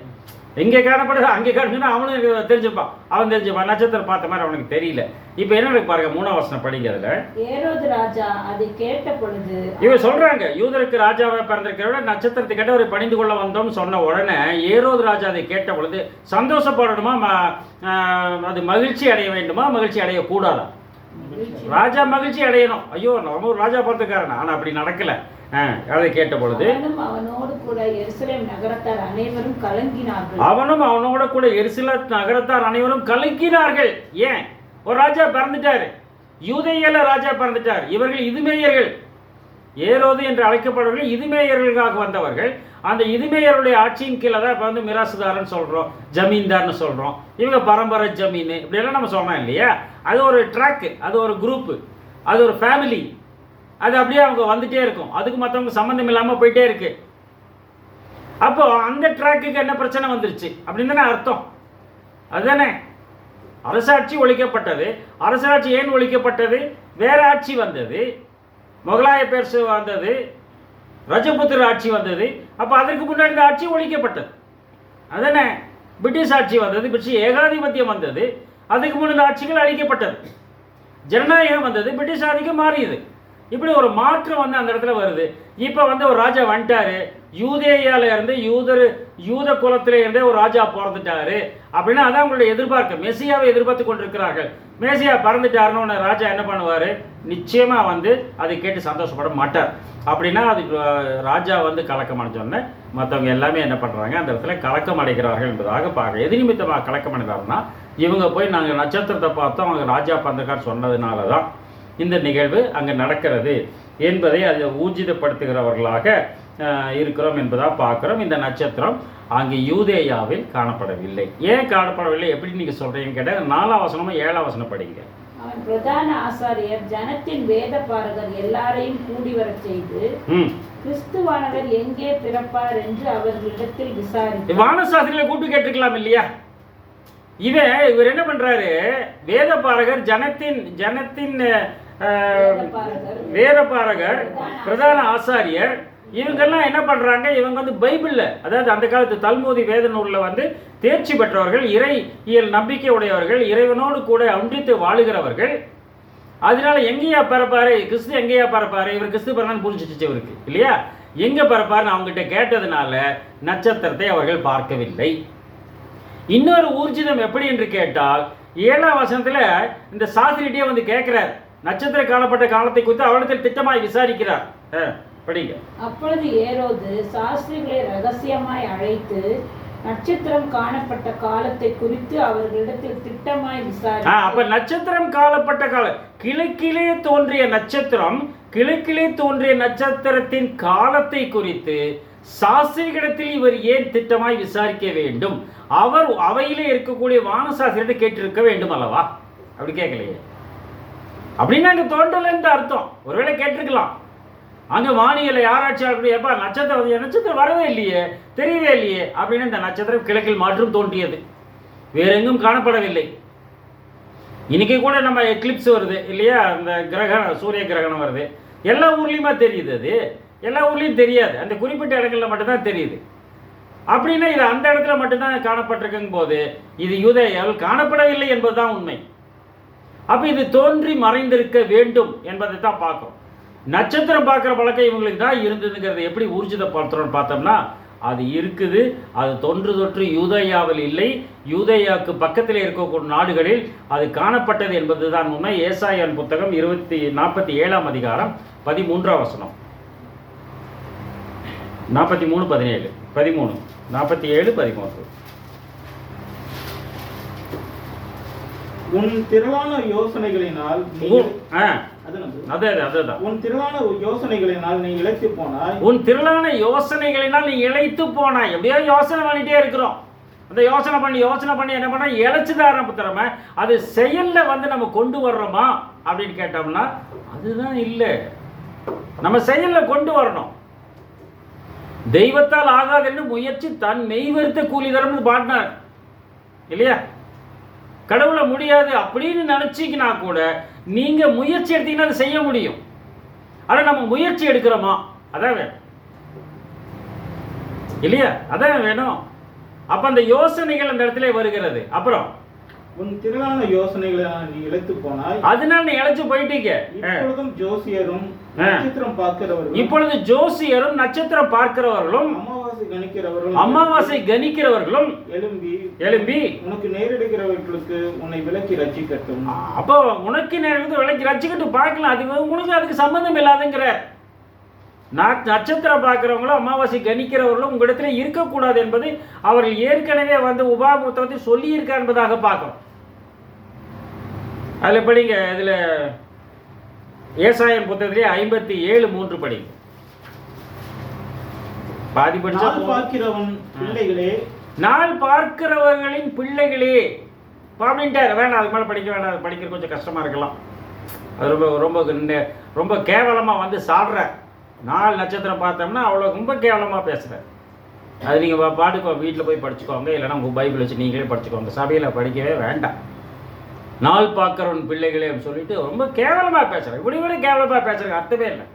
எங்கே காணப்படுது அங்கே காணுச்சுன்னா அவனும் தெரிஞ்சுப்பான், அவன் தெரிஞ்சுப்பான். நட்சத்திரம் பார்த்த மாதிரி அவனுக்கு தெரியல. இப்போ என்ன பாருங்க, 3ஆம் வசனம் படிங்க. அதுல ஏரோது ராஜா அதை கேட்ட பொழுது இவங்க சொல்றாங்க, யூதருக்கு ராஜாவை பிறந்திருக்கிறவங்க நட்சத்திரத்தை கேட்ட ஒரு பணிந்து கொள்ள வந்தோம்னு சொன்ன உடனே ஏரோது ராஜா அதை கேட்ட பொழுது சந்தோஷப்படணுமா, அது மகிழ்ச்சி அடைய வேண்டுமா, மகிழ்ச்சி அடையக்கூடாதா? ராஜா மகிழ்ச்சி அடையணும். ஐயோ நம்ம ஒரு ராஜா பார்த்துக்காரனா, ஆனால் அப்படி நடக்கல. அதை கேட்ட பொழுது அவனோடு கூட எருசலேம் நகரத்தார் அனைவரும் கலங்கினார்கள். அவனும் அவனோட கூட எருசலேம் நகரத்தார் அனைவரும் கலங்கினார்கள். ஏன், ஒரு ராஜா பிறந்துட்டாரு, யூதேயால ராஜா பிறந்துட்டார். இவர்கள் இதுமேயர்கள், ஏரோது என்று அழைக்கப்படுவர்கள் இதுமேயர்களுக்காக வந்தவர்கள். அந்த இதுமேயருடைய ஆட்சியின் கீழே தான் இப்போ வந்து மிராசுதாரன்னு சொல்கிறோம், ஜமீன்தார்னு சொல்கிறோம். இவங்க பரம்பரை ஜமீன் இப்படியெல்லாம் நம்ம சொல்கிறோம் இல்லையா? அது ஒரு ட்ராக்கு, அது ஒரு குரூப்பு, அது ஒரு ஃபேமிலி. அது அப்படியே அவங்க வந்துட்டே இருக்கும், அதுக்கு மற்றவங்க சம்மந்தம் இல்லாமல் போயிட்டே இருக்கு. அப்போ அந்த ட்ராக்குக்கு என்ன பிரச்சனை வந்துருச்சு அப்படின்னு தானே அர்த்தம். அதுதானே அரசாட்சி ஒழிக்கப்பட்டது. அரசாட்சி ஏன் ஒழிக்கப்பட்டது, வேற ஆட்சி வந்தது, முகலாய பேர்சு வந்தது, ரஜபுத்திர ஆட்சி வந்தது. அப்போ அதற்கு முன்னாடி இந்த ஆட்சி ஒழிக்கப்பட்டது. அதுதானே பிரிட்டிஷ் ஆட்சி வந்தது, பிரிட்டிஷ் ஏகாதிபத்தியம் வந்தது, அதுக்கு முன்னாடி ஆட்சிகள் அழிக்கப்பட்டது, ஜனநாயகம் வந்தது, பிரிட்டிஷ் ஆதிக்கம் மாறியது. இப்படி ஒரு மாற்றம் வந்து அந்த இடத்துல வருது. இப்போ வந்து ஒரு ராஜா வந்துட்டாரு, யூதேயால இருந்து யூத குலத்தில இருந்தே ஒரு ராஜா பிறந்துட்டாரு அப்படின்னா அதான் அவங்களுடைய எதிர்பார்க்க. மெசியாவை எதிர்பார்த்து கொண்டிருக்கிறார்கள். மெசியா பிறந்துட்டாருன்னு ராஜா என்ன பண்ணுவார், நிச்சயமாக வந்து அதை கேட்டு சந்தோஷப்பட மாட்டார். அப்படின்னா அது ராஜா வந்து கலக்கம் அடைஞ்சோடனே மற்றவங்க எல்லாமே என்ன பண்ணுறாங்க, அந்த இடத்துல கலக்கம் அடைகிறார்கள் என்பதாக பார்க்க. எது நிமித்தமாக கலக்கம் அடைகிறாருன்னா இவங்க போய் நாங்கள் நட்சத்திரத்தை பார்த்தோம், அவங்க ராஜா பந்தக்கார் சொன்னதுனால தான் இந்த நிகழ்வு அங்கே நடக்கிறது என்பதை அதை ஊர்ஜிதப்படுத்துகிறவர்களாக இருக்கிறோம் என்பதாக பார்க்குறோம். இந்த நட்சத்திரம் அங்கே யூதேயாவில் காணப்படவில்லை. ஏன் காணப்படவில்லை எப்படி நீங்கள் சொல்கிறீங்கன்னு கேட்டால் 4ஆம் வசனமும் 7ஆம் வசனம் படிங்க. அவன் பிரதான ஆசாரியர் ஜனத்தின் வேத பாரகர் எல்லாரையும் கூடி வரச் செய்து கிறிஸ்துவானவர் எங்கே பிறப்பார் என்று அவர்களிடத்தில் விசாரித்தார். வானசாஸ்திரிகளை கூட்டு கேட்டுக்கலாம் இல்லையா? இவர் என்ன பண்றாரு? வேத பாரகர் ஜனத்தின் வேத பாரகர் பிரதான ஆசாரியர் இவங்கெல்லாம் என்ன பண்றாங்க? இவங்க வந்து பைபிள்ல, அதாவது அந்த காலத்து தல்மூதி வேத நூல்ல வந்து தேர்ச்சி பெற்றவர்கள், இறையியல் நம்பிக்கை உடையவர்கள், இறைவனோடு கூட ஒன்றித்து வாழுகிறவர்கள். அதனால எங்கேயா பிறப்பாரு கிறிஸ்து, எங்கேயா பிறப்பாரு, இவர் கிறிஸ்து பிறந்தான்னு புரிஞ்சிச்சு இவருக்கு இல்லையா? எங்க பிறப்பாருன்னு அவங்ககிட்ட கேட்டதுனால நட்சத்திரத்தை அவர்கள் பார்க்கவில்லை. இன்னொரு ஊர்ஜிதம் எப்படி என்று கேட்டால் 7ஆம் வசனத்துல இந்த சாஸ்திரிட்டே வந்து கேட்கிறார், நட்சத்திர காலப்பட்ட காலத்தை குறித்து அவரிடத்தில் திட்டமாய் விசாரிக்கிறார். படிங்க. அப்பொழுது ஏரோது சாஸ்திரிகளை ரகசியமாய் அழைத்து நட்சத்திரம் காணப்பட்ட காலத்தை குறித்து அவர்களிடத்தில் திட்டமாய் விசாரித்தார். அப்ப நட்சத்திரம் காணப்பட்ட காலம், கிழக்கிலே தோன்றிய நட்சத்திரம், கிழக்கிலே தோன்றிய நட்சத்திரத்தின் காலத்தை குறித்து சாஸ்திரிகளிடத்தில் இவர் ஏன் திட்டமாய் விசாரிக்க வேண்டும்? அவர் அவையிலே இருக்கக்கூடிய வானசாஸ்திரத்தை கேட்டிருக்க வேண்டும் அல்லவா? அப்படி கேட்கலையே. அப்படின்னா அங்கே தோன்றலன்னு அர்த்தம். ஒருவேளை கேட்டிருக்கலாம். அங்கே வானியலை ஆராய்ச்சியாளர்கள் எப்பா நட்சத்திரம் வரவே இல்லையே, தெரியவே இல்லையே அப்படின்னு இந்த நட்சத்திரம் கிழக்கில் மாற்றும் தோன்றியது, வேற எங்கும் காணப்படவில்லை. இன்னைக்கு கூட நம்ம எக்லிப்ஸ் வருது இல்லையா? அந்த கிரகணம், சூரிய கிரகணம் வருது, எல்லா ஊர்லேயுமா தெரியுது? அது எல்லா ஊர்லேயும் தெரியாது, அந்த குறிப்பிட்ட இடங்களில் மட்டும்தான் தெரியுது. அப்படின்னா இது அந்த இடத்துல மட்டும்தான் காணப்பட்டிருக்கும் போது இது யூதேயாவில் காணப்படவில்லை என்பதுதான் உண்மை. அப்போ இது தோன்றி மறைந்திருக்க வேண்டும் என்பதை தான் பார்க்கும். நட்சத்திரம் பார்க்குற பழக்கம் இவங்களுக்கு தான் இருந்ததுங்கிறத எப்படி ஊர்ஜிதப்படுத்துறோம்னு பார்த்தோம்னா அது இருக்குது. அது தொன்று யூதேயாவில் இல்லை, யூதேயாவுக்கு பக்கத்தில் இருக்கக்கூடிய நாடுகளில் அது காணப்பட்டது என்பது தான் உண்மை. ஏசாயாவின் புத்தகம் 47ஆம் அதிகாரம் 13ஆம் வசனம். 43:17 13 47:13. உன் திரளான யோசனைகளினால் உன் திரளான யோசனைகளினால் நீ இழைத்து போனாய். உன் திரளான யோசனைகளினால் நீ இழைத்து போனாய். எப்படியோ யோசனை பண்ணிட்டே இருக்கிறோம். அந்த யோசனை பண்ணி என்ன பண்ணா இழைச்சுதான் ஆரம்பிக்கிறோமா? அது செயல்ல வந்து நம்ம கொண்டு வர்றோமா அப்படின்னு கேட்டோம்னா அதுதான் இல்லை. நம்ம செயல்ல கொண்டு வரணும். தெய்வத்தால் ஆகாது என்று முயற்சி தன் மெய்வருத்த கூலி தரம்னு பாடினார் இல்லையா? கடவுளை முடியாது அப்படின்னு நினைச்சிக்கினா கூட நீங்க முயற்சி எடுத்தீங்கன்னா அதை செய்ய முடியும். ஆனால் நம்ம முயற்சி எடுக்கிறோமா? அதான் வேணும் இல்லையா? அதான் வேணும். அப்ப அந்த யோசனைகள் அந்த இடத்துல வருகிறது. அப்புறம் உன் திரளான யோசனைகளை நீ இழைத்து போனாய், அதனால நீ இழைச்சு போயிட்டீங்க. இப்பொழுதும் ஜோசியரும் நட்சத்திரம் பார்க்கிறவர்களும், இப்பொழுது ஜோசியரும் நட்சத்திரம் பார்க்கிறவர்களும், அமாவாசை கணிக்கிறவர்களும் எழும்பி உனக்கு நேரிடுகிறவர்களுக்கு உன்னை விலக்கி ரட்சிக்கட்டும். அப்போ உனக்கு நேரிடுறது விலக்கி ரட்சிக்கட்டும். பார்க்கலாம், அது உனக்கு அதுக்கு சம்பந்தம் இல்லாதுங்கிற. நட்சத்திரம் பார்க்கிறவங்களும் அமாவாசை கணிக்கிறவர்களும் உங்களிடத்துல இருக்கக்கூடாது என்பதை அவர்கள் ஏற்கனவே வந்து உபாமுத்தத்தை சொல்லியிருக்கார் என்பதாக பார்க்கிறோம். அதில் படிங்க. இதில் ஏசாயன் புத்தகத்திலே 57:3 படிங்க. பாதி படிச்சா நாள் பார்க்கிறவர்களின் பிள்ளைகளே அப்படின்ட்டார். வேணாம், அதுக்கு மேலே படிக்க வேண்டாம். அது படிக்கிறது கொஞ்சம் கஷ்டமாக இருக்கலாம். அது ரொம்ப ரொம்ப கேவலமாக வந்து சாடுற. 4 நட்சத்திரம் பார்த்தோம்னா அவ்வளோ ரொம்ப கேவலமாக பேசுகிறேன். அது நீங்கள் பாட்டுக்கோ வீட்டில் போய் படிச்சுக்கோங்க, இல்லைனா உங்கள் பைபிள் வச்சு நீங்களே படிச்சுக்கோங்க. சபையில் படிக்கவே வேண்டாம். நாள் பார்க்குறவன் பிள்ளைகளே அப்படின்னு சொல்லிட்டு ரொம்ப கேவலமாக பேசுகிறேன். இப்படி கூட கேவலமாக பேசுகிறேன், அர்த்தமே இல்லை.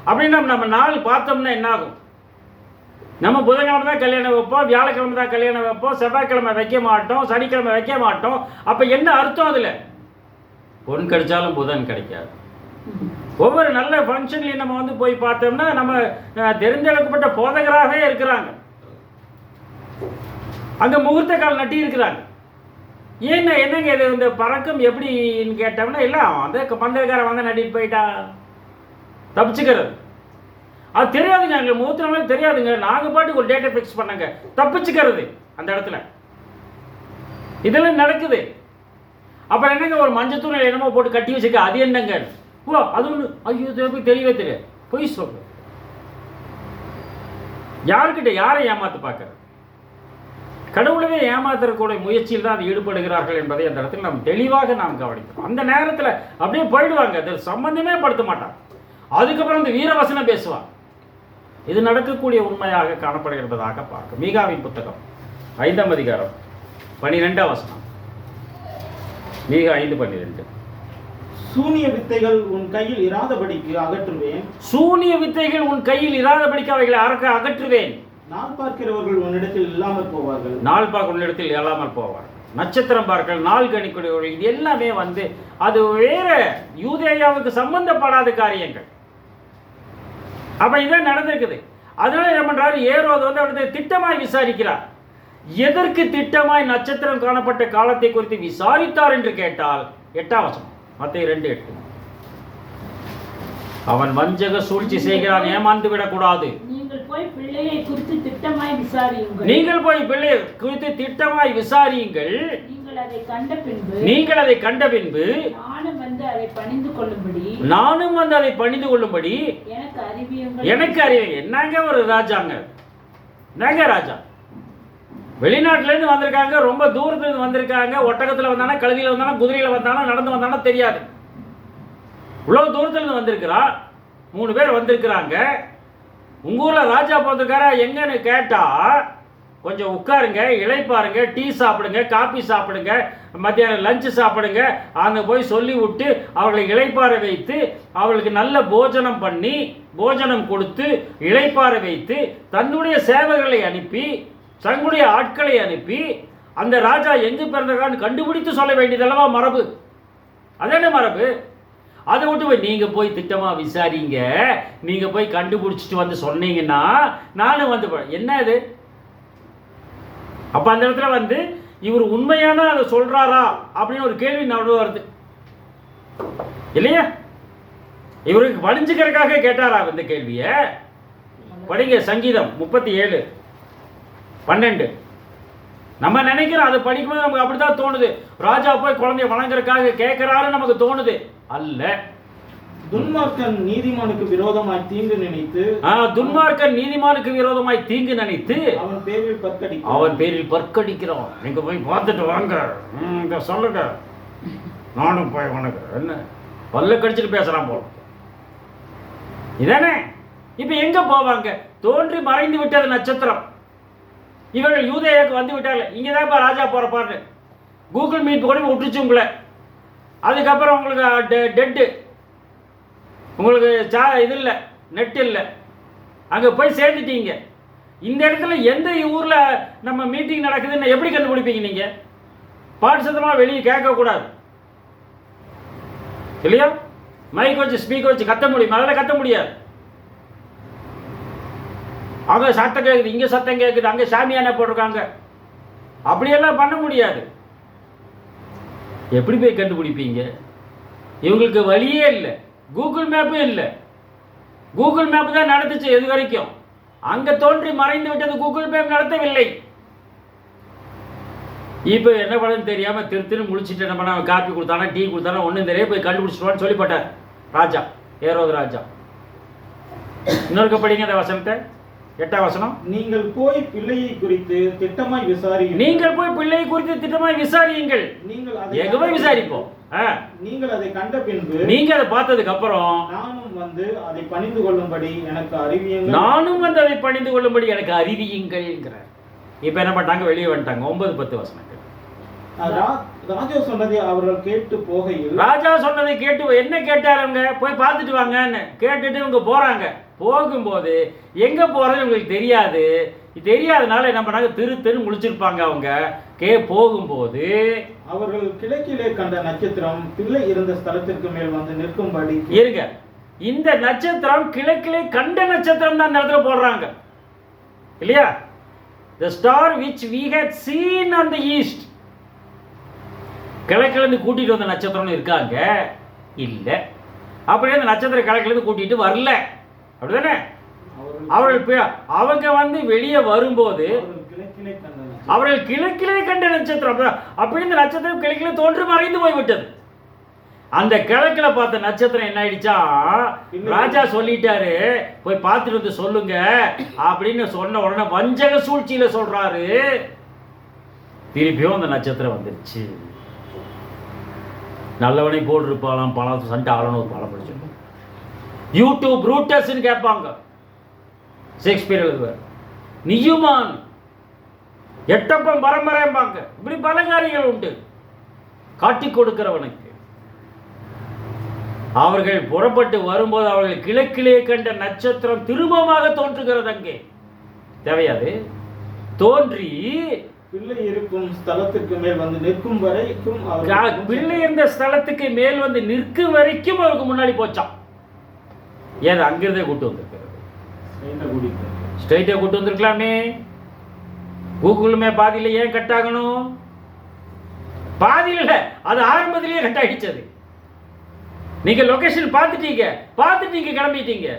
அப்படின்னா நம்ம நாள் பார்த்தோம்னா என்ன ஆகும்? நம்ம புதன்கிழமை தான் கல்யாணம் வைப்போம், வியாழக்கிழமை தான் கல்யாணம் வைப்போம், செவ்வாய்க்கிழமை வைக்க மாட்டோம், சனிக்கிழமை வைக்க மாட்டோம். அப்போ என்ன அர்த்தம்? அதில் பொன் கிடைச்சாலும் புதன் கிடைக்காது. ஒவ்வொரு நல்ல ஃபங்க்ஷன்லையும் நம்ம வந்து போய் பார்த்தோம்னா நம்ம தெரிந்தெடுக்கப்பட்ட போதகராகவே இருக்கிறாங்க. அங்கே முகூர்த்த கால் நட்டி இருக்கிறாங்க. என்னங்க இது இந்த பறக்கம் எப்படின்னு கேட்டோம்னா இல்லை, அந்த பந்தக்காரன் வந்து நட்டிட்டு போயிட்டா தப்பிச்சுக்கிறது. அது தெரியாதுங்க, எங்களுக்கு முகூர்த்தமே தெரியாதுங்க. நாங்கள் பாட்டுக்கு ஒரு டேட்டை ஃபிக்ஸ் பண்ணாங்க, தப்பிச்சுக்கிறது அந்த இடத்துல. இதெல்லாம் நடக்குது. அப்புறம் என்னங்க ஒரு மஞ்சத்தூள் என்னமோ போட்டு கட்டி வச்சுக்க, அது என்னங்க? ஓ அது ஒன்று, ஐயோ தெரியவே தெரியாது, பொய் சொல்ற. யாருக்கிட்ட யாரை ஏமாத்து பார்க்குற? கடவுளவே ஏமாத்துறக்கூடிய முயற்சியில் தான் அது ஈடுபடுகிறார்கள் என்பதை அந்த இடத்துல நாம் தெளிவாக நாம் கவனிக்கிறோம். அந்த நேரத்தில் அப்படியே போயிடுவாங்க, அது சம்பந்தமே படுத்த மாட்டாங்க. அதுக்கப்புறம் இந்த வீரவசனம் பேசுவாங்க. இது நடக்கக்கூடிய உண்மையாக காணப்படுகிறதாக பார்க்க. மீகாவின் புத்தகம் 5ஆம் அதிகாரம் 12ஆம் வசனம். மீகா 5:12. சூனிய வித்தைகள் உன் கையில் இராதபடிக்கு அகற்றுவேன். சூனிய வித்தைகள் உன் கையில் இராதபடிக்கு அவைகளை அகற்றுவேன். நாள் பார்க்கிறவர்கள் உன்னிடத்தில் இல்லாமல் போவார்கள். நாள் பார்க்க உன்னிடத்தில் இல்லாமல் போவார்கள். நட்சத்திரம் பார்க்கல், நாள் கணிக்கூடியவர்கள், இது எல்லாமே அது வேற யூதேயாவுக்கு சம்பந்தப்படாத காரியங்கள். அப்ப இதான் நடந்திருக்குது. அதனால என்ன பண்றாரு, ஏரோது அவருடைய திட்டமாய் விசாரிக்கிறார். எதற்கு திட்டமாய் நட்சத்திரம் காணப்பட்ட காலத்தை குறித்து விசாரித்தார் என்று கேட்டால் 8ஆம் வசனம், மத்தேயு 2:8. அவன் வஞ்சக சூழ்ச்சி செய்கிறான், ஏமாந்து விடக்கூடாது. நீங்கள் போய் பிள்ளையை குறித்து திட்டமாய் விசாரியுங்கள். நீங்கள் போய் பிள்ளையை குறித்து திட்டமாய் விசாரியுங்கள். நீங்கள் அதை கண்ட பின்பு நானும் வந்து அதை பணிந்து கொள்ளும்படி எனக்கு அறிவியுங்கள். என்னங்க ஒரு ராஜாங்க, என்னங்க ராஜா? வெளிநாட்டிலேருந்து வந்திருக்காங்க, ரொம்ப தூரத்துலேருந்து வந்திருக்காங்க. ஒட்டகத்தில் வந்தானா, கழுதியில் வந்தானா, குதிரையில் வந்தானா, நடந்து வந்தானா தெரியாது. இவ்வளோ தூரத்துலேருந்து வந்திருக்கிறா, 3 பேர் வந்திருக்கிறாங்க. உங்கள் ஊரில் ராஜா போந்திருக்காரா எங்கன்னு கேட்டால், கொஞ்சம் உட்காருங்க, இளைப்பாருங்க, டீ சாப்பிடுங்க, காபி சாப்பிடுங்க, மத்தியானம் லஞ்சு சாப்பிடுங்க, அங்கே போய் சொல்லி விட்டு அவர்களை இளைப்பாற வைத்து, அவர்களுக்கு நல்ல போஜனம் பண்ணி, போஜனம் கொடுத்து இளைப்பாற வைத்து, தன்னுடைய சேவகர்களை அனுப்பி, தன்னுடைய ஆட்களை அனுப்பி, அந்த ராஜா எங்கு பிறந்தான்னு கண்டுபிடித்து சொல்ல வேண்டியதல்லவா மரபு. அதென்ன மரபு? அதை விட்டு போய் நீங்கள் போய் திட்டமாக விசாரிங்க, நீங்கள் போய் கண்டுபிடிச்சிட்டு வந்து சொன்னீங்கன்னா நானும் வந்து என்ன இது? அப்போ அந்த இடத்துல இவர் உண்மையான அதை சொல்கிறாரா அப்படின்னு ஒரு கேள்வி நடுவு வருது இல்லையா? இவருக்கு வடிஞ்சுக்கிறதுக்காக கேட்டாரா இந்த கேள்வியை? படிங்க சங்கீதம் 37:12. நம்ம நினைக்கிறோம், அதை படிக்கும்போது நமக்கு அப்படித்தான் தோணுது. ராஜா போய் குழந்தைய வணங்குறதுக்காக கேட்கிறாரு நமக்கு தோணுது. அல்ல. துன்மார்க்கன் நீதிமானுக்கு விரோதமாய் தீங்கு நினைத்து அவன் பேரில் பற்கடிக்கிறான். நீங்க போய் பார்த்துட்டு வாங்க, சொல்லுங்க, நானும் போய் வணங்குறேன். என்ன பல்ல கடிச்சிட்டு பேசுறான் போல. இதானே இப்ப எங்க போவாங்க? தோன்றி மறைந்து விட்டது நட்சத்திரம். இவர்கள் யூதேயாவுக்கு வந்து விட்டார்கள். இங்கதான் ராஜா போறப்பாரு. கூகுள் மீட் கூட விட்டுச்சு உங்களை. அதுக்கப்புறம் உங்களுக்கு டெட்டு, உங்களுக்கு இது இல்லை, நெட் இல்லை, அங்கே போய் சேர்ந்துட்டீங்க. இந்த இடத்துல எந்த ஊரில் நம்ம மீட்டிங் நடக்குதுன்னு எப்படி கண்டுபிடிப்பீங்க? நீங்கள் பாட்டு சத்தமாக வெளியே கேட்கக்கூடாது இல்லையா? மைக் வச்சு ஸ்பீக்கர் வச்சு கத்த முடியும், அதில் கத்த முடியாது. அங்கே சத்தம் கேட்குது, இங்கே சத்தம் கேட்குது, அங்கே சாமியானா போட்டிருக்காங்க, அப்படியெல்லாம் பண்ண முடியாது. எப்படி போய் கண்டுபிடிப்பீங்க? இவங்களுக்கு வழியே இல்லை, கூகுள் மேப்பும் இல்லை. கூகுள் மேப் தான் நடத்துச்சு இது வரைக்கும். அங்கே தோன்றி மறைந்து விட்டது, கூகுள் மேப் நடத்தவில்லை. இப்போ என்ன பண்ணு தெரியாமல் திரு முழிச்சிட்டு என்ன பண்ண, காப்பி கொடுத்தானா, டீ கொடுத்தானா, ஒன்றும் தெரிய போய் கண்டுபிடிச்சிடுவான்னு சொல்லிப்பட்டார் ராஜா, ஏரோது ராஜா. இன்னொருக்க படிங்க அந்த வசனத்தை, 8ஆம் வசனம். நீங்கள் போய் பிள்ளையை குறித்து திட்டமாய் விசாரியுங்கள். எங்க போய் விசாரிப்போம்? நீங்கள் அதை கண்ட பின்பு, நீங்க அதை பார்த்ததுக்கு அப்புறம் நானும் வந்து அதை பணிந்து கொள்ளும்படி எனக்கு அறிவியுங்கள். இப்ப என்ன பண்ணிட்டாங்க? வெளியே வந்துட்டாங்க. 9-10 வசனங்கள். ராஜா சொன்னதை அவர்கள் கேட்டு போகையில், ராஜா சொன்னதை கேட்டு என்ன கேட்டாரு? அவங்க போய் பார்த்துட்டு வாங்கன்னு கேட்டுட்டு இவங்க போறாங்க. போகும்போது எங்க போறது இவங்களுக்கு தெரியாது. தெரியாதனால என்ன பண்ணாங்க? திரு முழிச்சிருப்பாங்க அவங்க. போகும்போது அவர்கள் கிழக்கிலே கண்ட நட்சத்திரம் பிள்ளை இருந்த ஸ்தலத்திற்கு மேல் வந்து நிற்கும்படி. இருங்க, இந்த நட்சத்திரம் கிழக்கிலே கண்ட நட்சத்திரம் தான் இந்த இடத்துல போடுறாங்க இல்லையா? The star which we had seen on the east. கிழக்கிலிருந்து கூட்டிட்டு வந்த நட்சத்திரம் இருக்காங்க இல்ல. அப்படியே அந்த நட்சத்திரம் கிழக்கிலிருந்து கூட்டிட்டு வரல, அப்படிதானே? அவங்க வெளியே வரும்போது அவர்கள் கிழக்கிலே கண்ட நட்சத்திரம். அப்படி இந்த நட்சத்திரம் கிழக்கிலே தோன்றி மறைந்து போய்விட்டது. அந்த கிழக்குல பார்த்த நட்சத்திரம் என்ன ஆயிடுச்சா, ராஜா சொல்லிட்டாரு போய் பார்த்துட்டு வந்து சொல்லுங்க அப்படின்னு சொன்ன உடனே வஞ்சக சூழ்ச்சியில சொல்றாரு. திருப்பியும் அந்த நட்சத்திரம் வந்துருச்சு. நல்லவனை போல் இருப்பாளாம் பணம் சண்டை ஆளணும் ஒரு படம் படிச்சிருக்கோம். யூடியூப் ரூட்டர்ஸ்ன்னு கேட்பாங்க. ஷேக்ஸ்பியர் எழுதுவார். நியுமான் எட்டப்பம் பரம்பரைம்பாங்க. இப்படி பல காரியங்கள் உண்டு. காட்டி கொடுக்கிறவனுக்கு அவர்கள் புறப்பட்டு வரும்போது அவர்கள் கிழக்கிலே கண்ட நட்சத்திரம் திரும்பமாக தோன்றுகிறது. அங்கே தேவையாது தோன்றி பிள்ளை இருக்கும் ஸ்தலத்துக்கு மேல் வந்து நிற்கும் வரைக்கும் பிள்ளை இருந்த ஸ்தலத்துக்கு மேல் வந்து நிற்கும் வரைக்கும் அவருக்கு முன்னாடி போச்சான். ஏன் அங்கிருந்தே கூட்டு வந்திருக்கிறது. ஸ்ட்ரைட்டா கூட்டு வந்திருக்கலாமே. கூகுள் மேப் பாதியில ஏன் கட் ஆகணும்? பாதியில் இல்லை, அது ஆரம்பத்திலேயே கட் ஆகிடுச்சது. நீங்க லொகேஷன் பார்த்துட்டீங்க கிளம்பிட்டீங்க.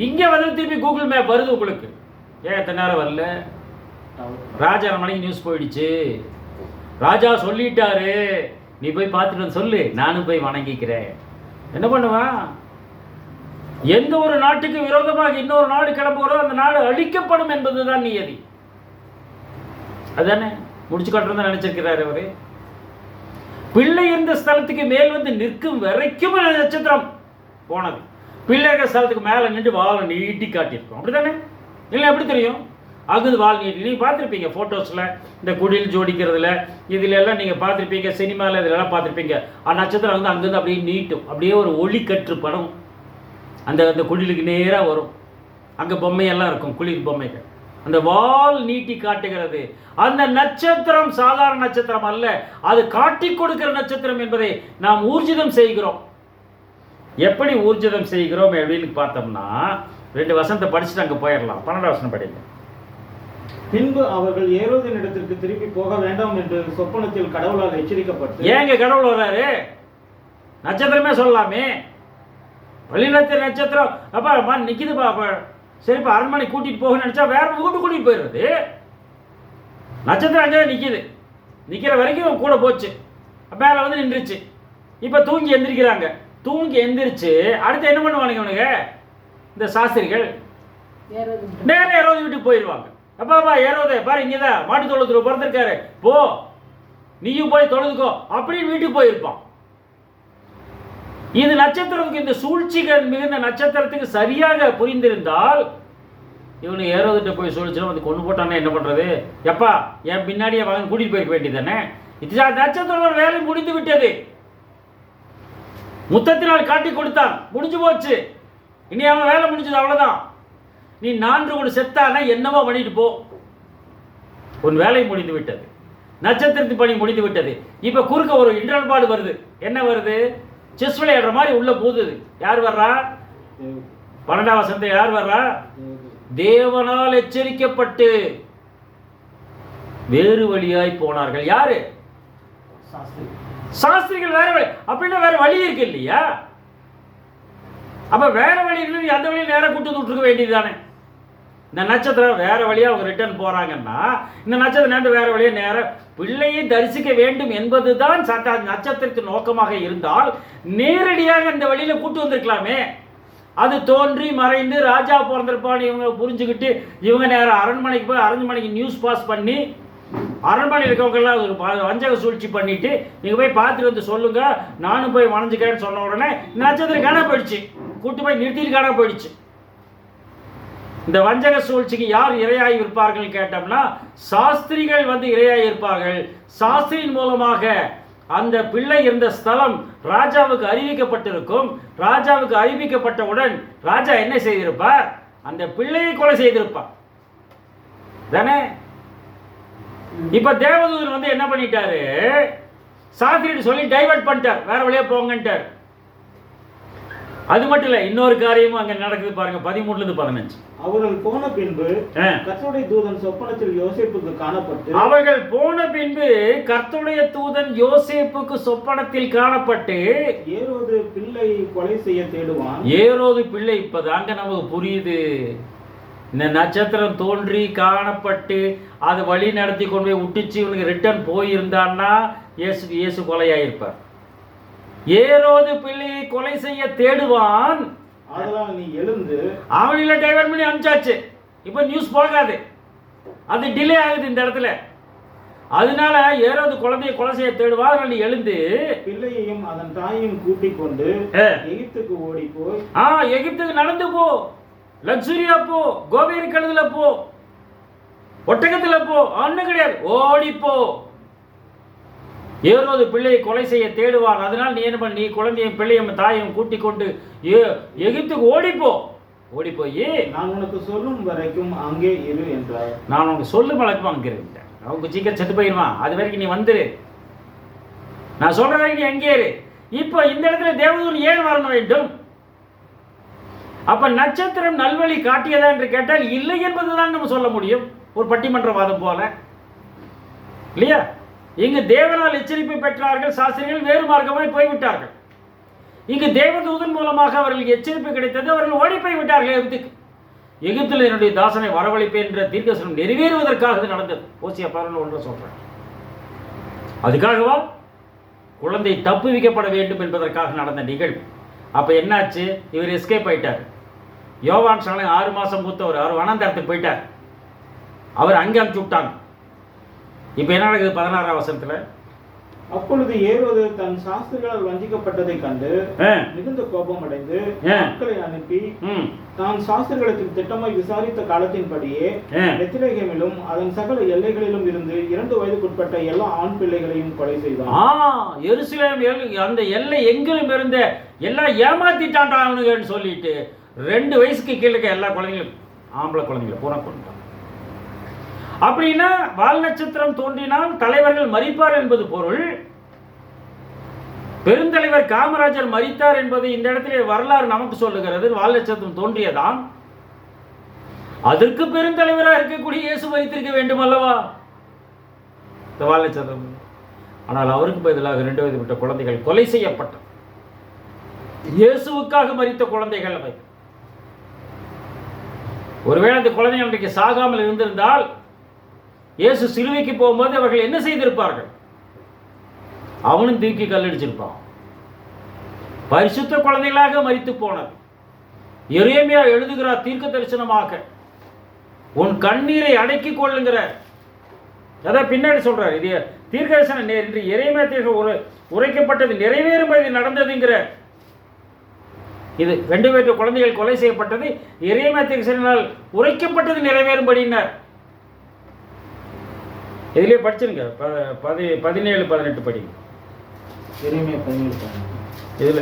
இங்க வந்து திருப்பி கூகுள் மேப் வருது உங்களுக்கு. ஏன் எத்தனை நேரம் வரல? ராஜா மணிக்கு நியூஸ் போயிடுச்சு. ராஜா சொல்லிட்டாரு, நீ போய் பார்த்துட்டு சொல்லு, நானும் போய் வணங்கிக்கிறேன். என்ன பண்ணுவான்? எந்த ஒரு நாட்டுக்கு விரோதமாக இன்னொரு நாடு கிளம்புகிறோ அந்த நாடு அழிக்கப்படும் என்பதுதான் நியதி. அதானே முடிச்சு காட்டுறதா நினைச்சிருக்கிறாரு அவரு. பிள்ளை இருந்த ஸ்தலத்துக்கு மேல் வந்து நிற்கும் வரைக்கும் நட்சத்திரம் போனது. பிள்ளைங்க ஸ்தலத்துக்கு மேலே நின்று வாழை நீட்டி காட்டியிருக்கோம். அப்படித்தானே? இல்லை எப்படி தெரியும்? அகுது வால் நீட்டி நீங்கள் பார்த்துருப்பீங்க ஃபோட்டோஸில், இந்த குடில் ஜோடிக்கிறதுல இதில் எல்லாம் நீங்கள் பார்த்துருப்பீங்க. சினிமாவில் இதிலெல்லாம் பார்த்துருப்பீங்க. அந்த நட்சத்திரம் வந்து அங்கேருந்து அப்படியே நீட்டும். அப்படியே ஒரு ஒளி கற்று படம் அந்த அந்த குடிலுக்கு நேராக வரும். அங்கே பொம்மையெல்லாம் இருக்கும், குளிர் பொம்மைகள். அந்த வால் நீட்டி காட்டுகிறது. அந்த நட்சத்திரம் சாதாரண நட்சத்திரம் அல்ல, அது காட்டி கொடுக்கிற நட்சத்திரம் என்பதை நாம் ஊர்ஜிதம் செய்கிறோம். எப்படி ஊர்ஜிதம் செய்கிறோம் அப்படின்னு பார்த்தோம்னா 2 வசனத்தை படிச்சுட்டு அங்கே போயிடலாம். 12 வசனம் படிங்க. பின்பு அவர்கள் ஏரோதின் இடத்திற்கு திருப்பி போக வேண்டாம் என்று சொப்பனத்தில் கடவுளால் எச்சரிக்கப்பட்டு. ஏங்க கடவுள் வர்றாரு? நட்சத்திரமே சொல்லலாமே. வழிநடத்த நட்சத்திரம் அப்பா நிக்குதுப்பா. அப்ப சரிப்பா அரண்மனை கூட்டிட்டு போக நினைச்சா வேற வீட்டு கூட்டிட்டு போயிடுறது. நட்சத்திரம் அங்கே நிக்குது. நிக்கிற வரைக்கும் கூட போச்சு. மேல வந்து நின்றுச்சு. இப்ப தூங்கி எந்திரிக்கிறாங்க. தூங்கி எந்திரிச்சு அடுத்து என்ன பண்ணுவானுங்க இவனுங்க? இந்த சாஸ்திரிகள் நேரம் ஏரோது வீட்டுக்கு போயிடுவாங்க. அப்பாப்பா ஏரோதே பாரு, இங்கதான் மாட்டு தொழுத்துல பிறந்திருக்காரு, போ நீயும் போய் தொழுதுக்கோ அப்படின்னு வீட்டுக்கு போயிருப்பான். இது நட்சத்திரத்துக்கு, இந்த சூழ்ச்சிகள் மிகுந்த நட்சத்திரத்துக்கு சரியாக புரிந்திருந்தால் இவனு ஏரோதிட்ட போய் சொல்லிச்சுன்னா வந்து கொண்டு போட்டானே என்ன பண்றது? எப்பா என் பின்னாடியே வாங்க கூட்டிட்டு போயிருக்க வேண்டியதானே. இது நட்சத்திரம் வேலை முடிந்து விட்டது. முத்தத்தினால் காட்டி கொடுத்தான், முடிஞ்சு போச்சு. இனி அவன் வேலை முடிஞ்சது, அவ்வளவுதான். நீ 4 கூட செத்தானா என்னவோ பண்ணிட்டு போ. உன் வேலை முடிந்து விட்டது. நட்சத்திரத்து பணி முடிந்து விட்டது. இப்ப குறுக்க ஒரு இடர்பாடு வருது. என்ன வருது? செஸ் விளையாடுற மாதிரி உள்ள போகுது. யார் வர்றா? 12ஆம் வசனத்தை யார் வர்றா? தேவனால் எச்சரிக்கப்பட்டு வேறு வழியாய் போனார்கள். யாரு? சாஸ்திரிகள். வேற வழி அப்படின்னா வேற வழி இருக்கு இல்லையா? அப்ப வேற வழி இருக்கு. அந்த வழியில் நேரம் கூட்டு விட்டுருக்க வேண்டியது தானே. இந்த நட்சத்திரம் வேற வழியா அவங்க ரிட்டர்ன் போறாங்கன்னா இந்த நட்சத்திரம் வேற வழியா நேரம் பிள்ளையை தரிசிக்க வேண்டும் என்பதுதான் நட்சத்திரத்தின் நோக்கமாக இருந்தால் நேரடியாக அந்த வழியில கூட்டு வந்திருக்கலாமே. அது தோன்றி மறைந்து ராஜா பிறந்திருப்பான்னு இவங்க புரிஞ்சுக்கிட்டு இவங்க நேரம் அரண்மனைக்கு போய் அரண்மனைக்கு நியூஸ் பாஸ் பண்ணி அரண்மனையில் இருக்கவங்கெல்லாம் ஒரு வஞ்சக சூழ்ச்சி பண்ணிட்டு நீங்க போய் பார்த்துட்டு வந்து சொல்லுங்க, நானும் போய் வணைஞ்சுக்கிறேன்னு சொன்ன உடனே நட்சத்திரம் காண போயிடுச்சு. கூட்டு போய் நிறுத்திட்டு காண போயிடுச்சு. இந்த வஞ்சக சூழ்ச்சிக்கு யார் இரையாகி இருப்பார்கள் கேட்டோம்னா சாஸ்திரிகள் வந்து இரையாகி இருப்பார்கள். சாஸ்திரியின் மூலமாக அந்த பிள்ளை இருந்த ஸ்தலம் ராஜாவுக்கு அறிவிக்கப்பட்டிருக்கும். ராஜாவுக்கு அறிவிக்கப்பட்டவுடன் ராஜா என்ன செய்திருப்பார்? அந்த பிள்ளையை கொலை செய்திருப்பார் தானே. இப்ப தேவதூதன் வந்து என்ன பண்ணிட்டாரு? சாஸ்திரிட்டு சொல்லி டைவர்ட் பண்ணிட்டார், வேற வழியா போங்கன்ட்டார். அது மட்டும் இல்ல, இன்னொரு காரியமும் அங்க நடக்குது பாருங்க. 13-15. அவர்கள் போன பின்பு கர்த்தருடைய தூதன் சொப்பனத்தில் யோசேப்புக்கு காணப்பட்டு. அவர்கள் போன பின்பு கர்த்தருடைய தூதன் யோசேப்புக்கு சொப்பனத்தில் காணப்பட்டு ஏரோது பிள்ளை கொலை செய்ய தேடுவான். ஏரோது பிள்ளை இப்பதாங்க நமக்கு புரியுது. இந்த நட்சத்திரம் தோன்றி காணப்பட்டு அது வழி நடத்தி கொண்டு போய் விட்டுச்சு, இவனுக்கு ரிட்டர்ன் போயிருந்தான்னா இயேசு கொலையாயிருப்பார். ஏரோது பிள்ளையை கொலை செய்ய தேடுவான், அதெல்லாம் நீ எழுந்து அவனில டைவர்ட் பண்ணி அனுப்பிச்சாச்சு. இப்போ நியூஸ் போகாது, அது டிலே ஆகுது இந்த இடத்துல. அதனால ஏரோது குழந்தையை கொலை செய்ய தேடுவார், நீ எழுந்து பிள்ளையையும் அதன் தாயையும் கூட்டிக் கொண்டு எகிப்துக்கு ஓடி போய், எகிப்துக்கு நடந்து போ, லக்ஸுரியா போ, கோவேரி கழுதுல போ, ஒட்டகத்துல போ, ஒன்றும் கிடையாது, ஓடிப்போ. ஏரோது பிள்ளையை கொலை செய்ய தேடுவான், அதனால நீ என்ன பண்ண, நீ குழந்தையும் பிள்ளையும் தாயையும் கூட்டிக் கொண்டு எகிப்துக்கு ஓடிப்போ. ஓடி போய் நான் உனக்கு சொல்லும் வரைக்கும் அங்கே இரு என்றார். நான் உனக்கு சொல்லும் வழக்கம் அங்கே இருந்தேன், அவங்க சீக்கிரம் செத்து போயிடுவான், அது வரைக்கும் நீ வந்துரு, நான் சொல்ற வரைக்கும் நீ அங்கே இரு. இப்போ இந்த இடத்துல தேவதூதன் ஏன் வர வேண்டும்? அப்ப நட்சத்திரம் நல்வழி காட்டியதா என்று கேட்டால் இல்லை என்பதுதான் நம்ம சொல்ல முடியும், ஒரு பட்டிமன்றவாதம் போல இல்லையா? இங்கு தேவனால் எச்சரிப்பை பெற்றார்கள், சாஸ்திரிகள் வேறு மார்க்கமாய் போய்விட்டார்கள். இங்கு தேவதூதன் மூலமாக அவர்களுக்கு எச்சரிப்பு கிடைத்தது, அவர்கள் ஓடி போய் விட்டார்கள் எகிப்துக்கு. எகிப்தில் என்னுடைய தாசனை வரவழைப்பேன் என்ற தீர்க்கதரிசனம் நிறைவேறுவதற்காக இது நடந்தது. ஓசியா 11 சொல்றேன். அதுக்காகவா குழந்தை தப்பு வைக்கப்பட வேண்டும் என்பதற்காக நடந்த நிகழ்வு. அப்ப என்னாச்சு, இவர் எஸ்கேப் ஆயிட்டார். யோவான் சாலை 6 மாசம் மூத்தவர், அவர் வனாந்தரத்துக்கு போயிட்டார், அவர் அங்கே அனுப்பிச்சு விட்டாங்க. இப்ப என்ன நடக்குது 16ஆம் வசனத்துல, அப்பொழுது ஏரோது தன் சாஸ்திரிகளால் வஞ்சிக்கப்பட்டதை கண்டு மிகுந்த கோபம் அடைந்து மக்களை அனுப்பி தான் சாஸ்திரிகளுக்கு திட்டமாய் விசாரித்த காலத்தின்படியே பெத்லகேமிலும் அதன் சகல எல்லைகளிலும் இருந்து 2 வயதுக்குட்பட்ட எல்லா ஆண் பிள்ளைகளையும் கொலை செய்தான். எருசலேம் அந்த எல்லை எங்கிலும் இருந்த எல்லாம் ஏமாத்திட்டான்டா அவனுங்கன்னு சொல்லிட்டு 2 வயசுக்கு கீழே எல்லா குழந்தைங்களும், ஆம்பளை குழந்தைங்களை பூரா கொண்டான். அப்படின்னா வால் நட்சத்திரம் தோன்றினால் தலைவர்கள் மரிப்பார் என்பது பொருள். பெருந்தலைவர் காமராஜர் மரித்தார் என்பது இந்த இடத்திலே வரலாறு நமக்கு சொல்லுகிறது. வால் நட்சத்திரம் தோன்றியதான், அதற்கு பெருந்தலைவராக இருக்கக்கூடிய இயேசு மரித்திருக்க வேண்டும் அல்லவா இந்த வால் நட்சத்திரம். ஆனால் அவருக்கு பதிலாக 2 வயதுப்பட்ட குழந்தைகள் கொலை செய்யப்பட்ட, இயேசுவுக்காக மரித்த குழந்தைகள் அவை. ஒருவேளை அந்த குழந்தைகள் இன்றைக்கு சாகாமல் இருந்திருந்தால் இயேசு சிலுவைக்கு போகும்போது அவர்கள் என்ன செய்திருப்பார்கள்? அவனும் தூக்கி கல்லடிச்சிருப்பான். பரிசுத்த குழந்தைகளாக மரித்து போனது. எரேமியா எழுதுகிறார் தீர்க்க தரிசனமாக, உன் கண்ணீரை அடக்கிக் கொள்ளுங்கிற, அதான் பின்னாடி சொல்றார். இது தீர்க்க தரிசனம் என்று எரேமியா தீர்க்க உரைக்கப்பட்டது நிறைவேறும் நடந்ததுங்கிற. இது 2 பேர் குழந்தைகள் கொலை செய்யப்பட்டது எரேமியா தீர்க்கதரிசனால் உரைக்கப்பட்டது நிறைவேறும்படினார். இதுலயே படிச்சிருங்க, 17-18 படிங்க. இதுல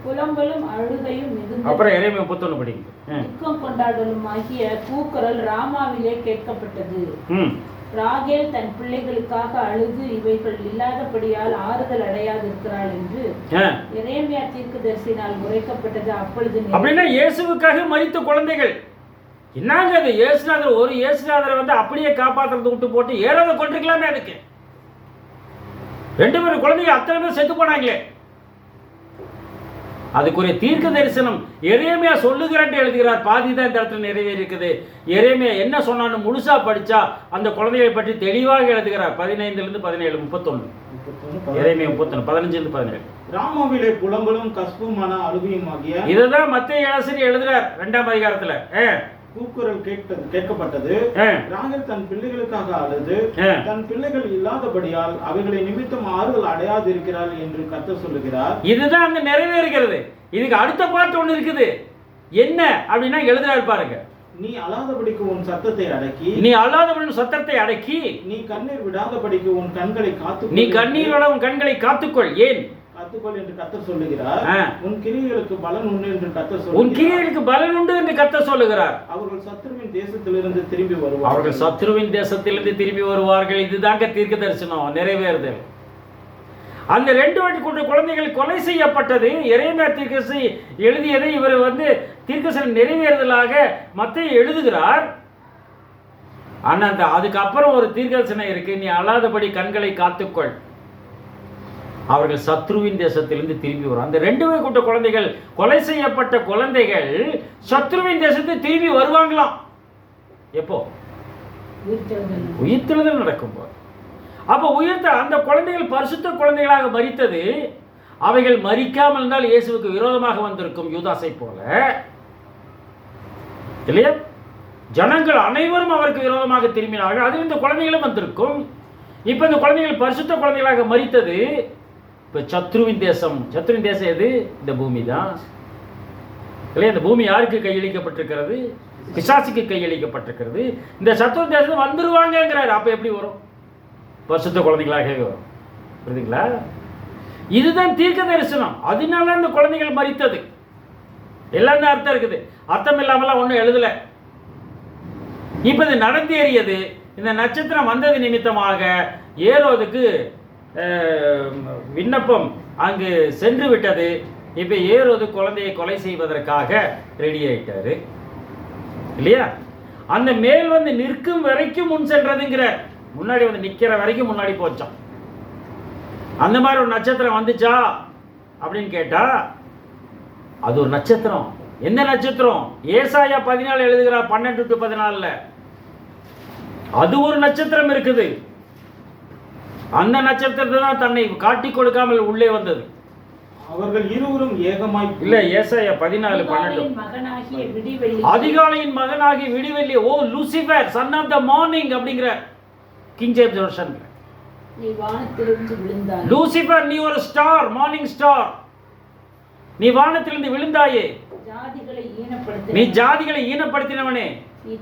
புலம்பலும் அழுகையும் மிகுந்த, அப்புறம் எரேமியா 31 படிங்க. துக்கம் கொண்டாடலும் ஆகிய கூக்குரல் ராமாவிலே கேட்கப்பட்டது. ராகேல் தன் பிள்ளைகளுக்காக அழுது இவைகள் இல்லாதபடியால் ஆறுதல் அடையாதிருக்கிறாள் என்று எரேமியா தீர்க்கதரிசினால் உரைக்கப்பட்டது. அப்பொழுது அப்படின்னா இயேசுவுக்காக மரித்த குழந்தைகள் என்னங்க அது? இயேசுநாதர், ஒரு இயேசுநாதரை வந்து அப்படியே காப்பாற்றுறது விட்டு போட்டு ஏறாத கொண்டிருக்கலாமே. அதுக்கு 2 பேர் குழந்தைங்க அத்தனை பேர் செத்து போனாங்களே. அதுக்குரிய தீர்க்க தரிசனம் எரேமியா சொல்லுகிறேன் எழுதுகிறார். பாதி தான் இந்த இடத்துல நிறைவேறி இருக்குது. எரேமியா என்ன சொன்னான்னு முழுசா படிச்சா அந்த குழந்தைகளை பற்றி தெளிவாக எழுதுகிறார். 15 17 31 எரேமியா 31 15 17. ராமாவிலே புலம்பலும் கஸ்புமான அழுகையும் ஆகிய, இதுதான் மத்தேயு ஆசிரியர் எழுதுறார் 2ஆம் அதிகாரத்துல. கூக்குரல் கேட்கப்பட்டது. ராகேல் தன் பிள்ளைகளுக்காக அழுது தன் பிள்ளைகள் இல்லாதபடியால் அவைகளை நிமித்தம் ஆறுதல் அடையாதிருக்கிறாள் என்று கர்த்தர் சொல்லுகிறார். இதுதான் அங்க நிறைவேறுகிறது. இதுக்கு அடுத்த பாட்டு ஒண்ணு இருக்குது. என்ன அப்படின்னா எழுதுறாரு பாருங்க, நீ அழாதபடிக்கு உன் சத்தத்தை அடக்கி, நீ அழாதபடி சத்தத்தை அடக்கி, நீ கண்ணீர் விடாதபடிக்கு உன் கண்களை காத்துக்கொள், நீ கண்ணீரோட உன் கண்களை காத்துக்கொள். ஏன் காத்துக்கொள் என்று கர்த்தர் சொல்லுகிறார். உன் கிரியைகளுக்கு பலன் உண்டு என்று கர்த்தர் சொல்லுகிறார். உன் கிரியைகளுக்கு பலன் உண்டு என்று கர்த்தர் சொல்லுகிறார். அவர்கள் சத்ருவின் தேசத்திலிருந்து திரும்பி வருவார்கள். அவர்கள் சத்ருவின் தேசத்திலிருந்து திரும்பி வருவார்கள். இதுதாங்க தீர்க்க தரிசனம் நிறைவேறுதல். அந்த 2 வயது குழந்தைகள் கொலை செய்யப்பட்டது எரேமியா தீர்க்கதரிசி எழுதியதை இவர் வந்து தீர்க்கதரிசனம் நிறைவேறுதலாக மத்தேயு எழுதுகிறார். ஆனா அதுக்கப்புறம் ஒரு தீர்க்கதரிசனம் இருக்கு, நீ அழாதபடி கண்களை காத்துக்கொள். அவர்கள் சத்ருவின் தேசத்திலிருந்து திரும்பி வரும். அந்த 2 வயது குழந்தைகள், கொலை செய்யப்பட்ட குழந்தைகள் சத்ருவின் தேசத்துக்கு திரும்பி வருவாங்களாம். எப்போ? உயிர்த்தெழுதல் நடக்கும்போது. அப்போ உயிர்த்த அந்த குழந்தைகள் பரிசுத்த குழந்தைகளாக மரித்தது. அவைகள் மரிக்காமல் இருந்தால் இயேசுவுக்கு விரோதமாக வந்திருக்கும், யூதாசை போல இல்லையா? ஜனங்கள் அனைவரும் அவருக்கு விரோதமாக திரும்பினார்கள். அதில் இந்த குழந்தைகளும் வந்திருக்கும். இப்போ இந்த குழந்தைகள் பரிசுத்த குழந்தைகளாக மரித்தது. இப்போ சத்ருவின் தேசம் எது? இந்த பூமி தான் இல்லையா? இந்த பூமி யாருக்கு கையளிக்கப்பட்டிருக்கிறது? பிசாசுக்கு கையளிக்கப்பட்டிருக்கிறது. இந்த சத்ரு தேசம் வந்துருவாங்கிறாரு. அப்போ எப்படி வரும்? பரிசுத்த குழந்தைகளாகவே வரும். புரியுதுங்களா? இதுதான் தீர்க்க தரிசனம். அதனால இந்த குழந்தைகள் மரித்தது. எல்லாமே அர்த்தம் இருக்குது. அர்த்தம் இல்லாமலாம் ஒன்றும் எழுதலை. இப்போ இது நடந்தேறியது. இந்த நட்சத்திரம் வந்தது நிமித்தமாக ஏரோதுக்கு விண்ணப்பம் அங்கு சென்று விட்டது. இப்போ ஏரோது குழந்தையை கொலை செய்வதற்காக ரெடி ஆயிட்டாரு இல்லையா? அந்த மேல் வந்து நிற்கும் வரைக்கும் முன் சென்றதுங்கிற, முன்னாடி வந்து நிற்கிற வரைக்கும் முன்னாடி போச்சான். அந்த மாதிரி ஒரு நட்சத்திரம் வந்துச்சா அப்படின்னு கேட்டா அது ஒரு நட்சத்திரம். என்ன நட்சத்திரம்? ஏசாயா 14 எழுதுகிறார், 12 to 14. அது ஒரு நட்சத்திரம் இருக்குது. அந்த நட்சத்திரத்தை தான் தன்னை காட்டி கொடுக்காமல் உள்ளே வந்தது. அவர்கள் இருவரும் ஏகமாய் இல்ல, ஏசாயா 14:12. அதிகாலையின் மகனாகி விடிவெள்ளி, O Lucifer son of the morning அப்படிங்கிற கிங் ஜேம்ஸ் வெர்ஷன். நீ வானத்திலிருந்து விழுந்தாய். லூசிபர், நீ ஒரு ஸ்டார், மார்னிங் ஸ்டார். நீ வானத்திலிருந்து விழுந்தாயே. ஜாதிகளை ஈனப்படுத்தின, நீ ஜாதிகளை ஈனப்படுத்தினவனே. நீ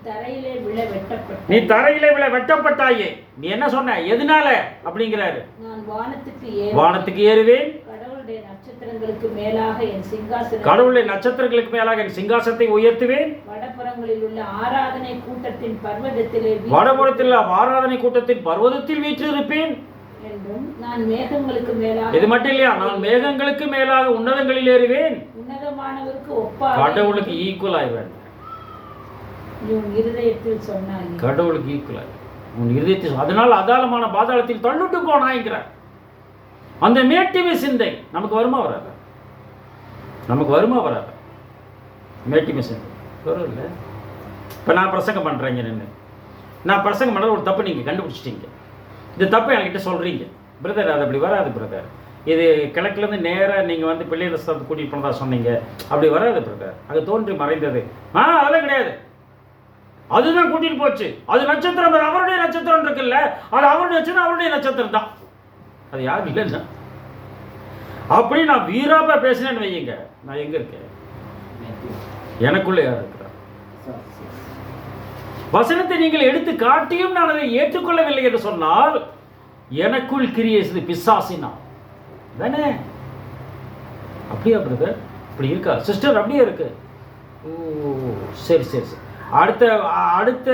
தரையிலே விழ வெட்டப்பட்டாயே. நீ என்ன சொன்ன? எதனால அப்படிங்கிறாரு. நான் வானத்துக்கு ஏறுவேன். கடவுளுடைய நட்சத்திரங்களுக்கு மேலாக என் சிங்காசனத்தை உயர்த்துவேன். வடபுறங்களில் உள்ள ஆராதனை கூட்டத்தின் பர்வதத்தில் வீற்றிருப்பேன் என்றும், நான் மேகங்களுக்கு மேலாக, இது மட்டும் இல்லையா, நான் மேகங்களுக்கு மேலாக உன்னதங்களில் ஏறுவேன். உன்னதமானவருக்கு ஒப்பாக, கடவுளுக்கு ஈக்குவல் ஆயிடுவேன். உன் இருதயத்தில் சொன்னாய், கடவுளுக்கு ஈக்குவல் உன் இருதயத்தில். அதனால் அதாளமான பாதாளத்தில் தள்ளிட்டு போனாய்ங்கிறார். அந்த மேட்டிமை சிந்தை நமக்கு வருமா வராது? மேட்டிமை சிந்தை வரும் இல்லை? இப்போ நான் பிரசங்கம் பண்ணுறேங்க, நான் பிரசங்கம் பண்ணுறது ஒரு தப்பு நீங்கள் கண்டுபிடிச்சிட்டீங்க. இந்த தப்பை என்கிட்ட சொல்கிறீங்க, பிரதர் அது அப்படி வராது பிரதர், இது கிழக்குலேருந்து நேராக நீங்கள் வந்து பிள்ளைகளை கூட்டிகிட்டு போனதா சொன்னீங்க, அப்படி வராது பிரதர், அது தோன்றி மறைந்தது. அதெல்லாம் கிடையாது, அதுதான் கூட்டிகிட்டு போச்சு. அது நட்சத்திரம், அவருடைய நட்சத்திரம் இருக்குல்ல, அது அவருடைய நட்சத்திரம், அவருடைய நட்சத்திரம் தான், அது யாரும் இல்லைன்னா. அப்படி நான் வீராப்பா பேசினேன்னு வையுங்க, நான் எங்கே இருக்கேன்? எனக்குள்ளே யார் இருக்கிறார்? வசனத்தை நீங்கள் எடுத்து காட்டியும் நான் அதை ஏற்றுக்கொள்ளவில்லை என்று சொன்னால் எனக்குள் கிரியை பிசாசினா தானே? அப்படியா பிரதர்? அப்படி இருக்கா சிஸ்டர்? அப்படியே இருக்கு. ஓ சரி சரி சரி. அடுத்த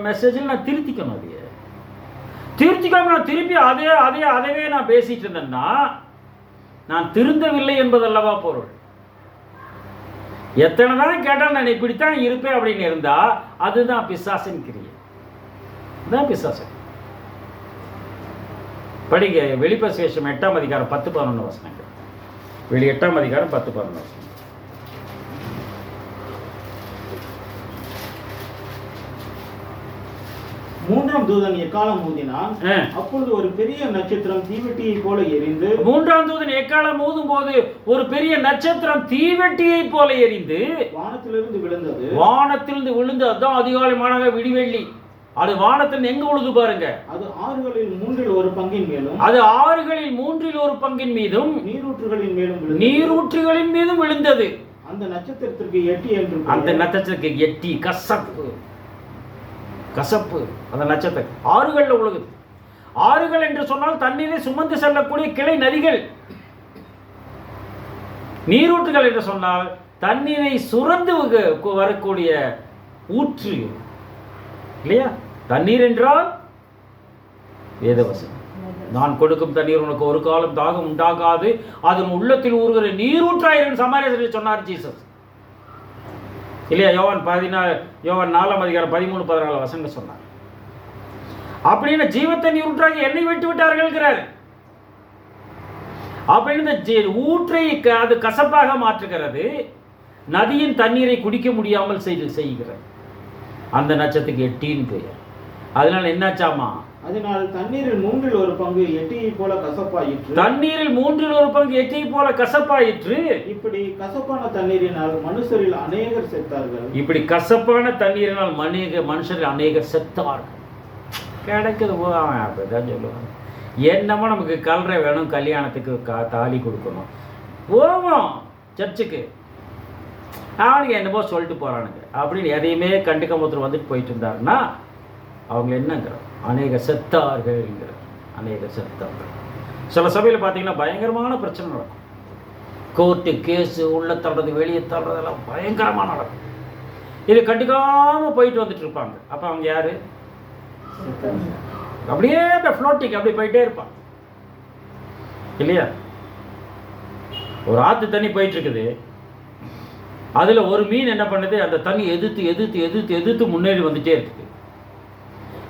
மெசேஜில் நான் திருத்திக்கணும். அதையே திருத்திக்காம நான் திருப்பி அதவே நான் பேசிட்டு இருந்தேன்னா நான் திருந்தவில்லை என்பதல்லவா பொருள். எத்தனை தான் கேட்டால் நான் இப்படித்தான் இருப்பேன் அப்படின்னு இருந்தா அதுதான் பிசாசின் கிரியை, தான் பிசாசன். படிங்க வெளிப்பசேஷம் 8ஆம் அதிகாரம் 10-11 வசனங்கள். 8ஆம் அதிகாரம் 10-11 வசனம். மூன்றாம் தூதன் எக்காலம் ஊதினான். அப்பொழுது ஒரு பெரிய நட்சத்திரம் தீவெட்டியை போல எரிந்து, மூன்றாம் தூதன் எக்காலம் ஊதும் போது ஒரு பெரிய நட்சத்திரம் தீவெட்டியை போல எரிந்து வானத்திலிருந்து விழுந்து, அதுதான் அதிகாலை மாணவ விடிவெள்ளி. அது வானத்திலிருந்து எங்க விழுது பாருங்க. அது 6களில் 1/3 பங்கின் மேலும், அது 6களில் 1/3 பங்கின் மீதும் நீரூற்றுகளின் மீதும் விழுந்தது. அந்த நட்சத்திரத்திற்கு எட்டி என்று, அந்த நட்சத்திரத்துக்கு எட்டி, கசப்பு. அந்த நட்சத்திரம் 6களில் உழுகுது. 6கள் என்று சொன்னால் தண்ணீரை சுமந்து செல்லக்கூடிய கிளை நதிகள். நீரூற்றுகள் என்று சொன்னால் தண்ணீரை சுரந்து வரக்கூடிய ஊற்று இல்லையா? தண்ணீர் என்றால் வேதவசனம். நான் கொடுக்கும் தண்ணீர் உனக்கு ஒரு காலம் தாகம் உண்டாகாது, அதன் உள்ளத்தில் ஊறுகிற நீரூற்றாயிரம் சமாரியத்தில் சொன்னார் ஜீசஸ் இல்லையா? யோவான் 4ஆம் அதிகாரம் 13-14 வசனங்கள் சொன்னார். அப்படின்னு ஜீவத்தை நீரூற்றாக என்னை விட்டு விட்டார்கள். அப்படின்னு இந்த ஊற்றை அது கசப்பாக மாற்றுகிறது, நதியின் தண்ணீரை குடிக்க முடியாமல் செய்கிறது. அந்த நட்சத்திரத்துக்கு எட்டின்னு பெயர். அதனால என்னாச்சாமா, அதனால் தண்ணீரில் 1/3 எட்டியை போல கசப்பாயிற்று. தண்ணீரில் 1/3 எட்டியை போல கசப்பாயிற்று. இப்படி கசப்பான தண்ணீரினால் மனுஷரில் அநேகர் செத்தார்கள். இப்படி கசப்பான தண்ணீரினால் மனுஷரில் அநேகர் செத்தார்கள். கிடைக்குது அப்படிதான் சொல்லுவாங்க. என்னமோ நமக்கு கல்ற வேணும், கல்யாணத்துக்கு தாலி கொடுக்கணும், போவோம் சர்ச்சுக்கு, அவனுக்கு என்னமோ சொல்லிட்டு போகிறானுங்க அப்படின்னு எதையுமே கண்டுக்க ஒருத்தர் வந்துட்டு போயிட்டு இருந்தாருன்னா அவங்க என்னங்கிற அநேக செத்தார்கள்ங்கிற அநேக செத்தார்கள். சில சபையில் பார்த்தீங்கன்னா பயங்கரமான பிரச்சனை நடக்கும். கோர்ட்டு கேஸு, உள்ள தள்ளுறது வெளியே தள்ளுறதெல்லாம் பயங்கரமாக நடக்கும். இது கண்டுக்காமல் போயிட்டு வந்துட்டு இருப்பாங்க. அப்போ அவங்க யார்? அப்படியே இந்த ஃப்ளோட்டிங் அப்படி போயிட்டே இருப்பாங்க இல்லையா? ஒரு ஆற்று தண்ணி போயிட்டு இருக்குது, அதில் ஒரு மீன் என்ன பண்ணுது, அந்த தண்ணி எதிர்த்து எதிர்த்து எதிர்த்து எதிர்த்து முன்னேறி வந்துட்டே இருக்குது.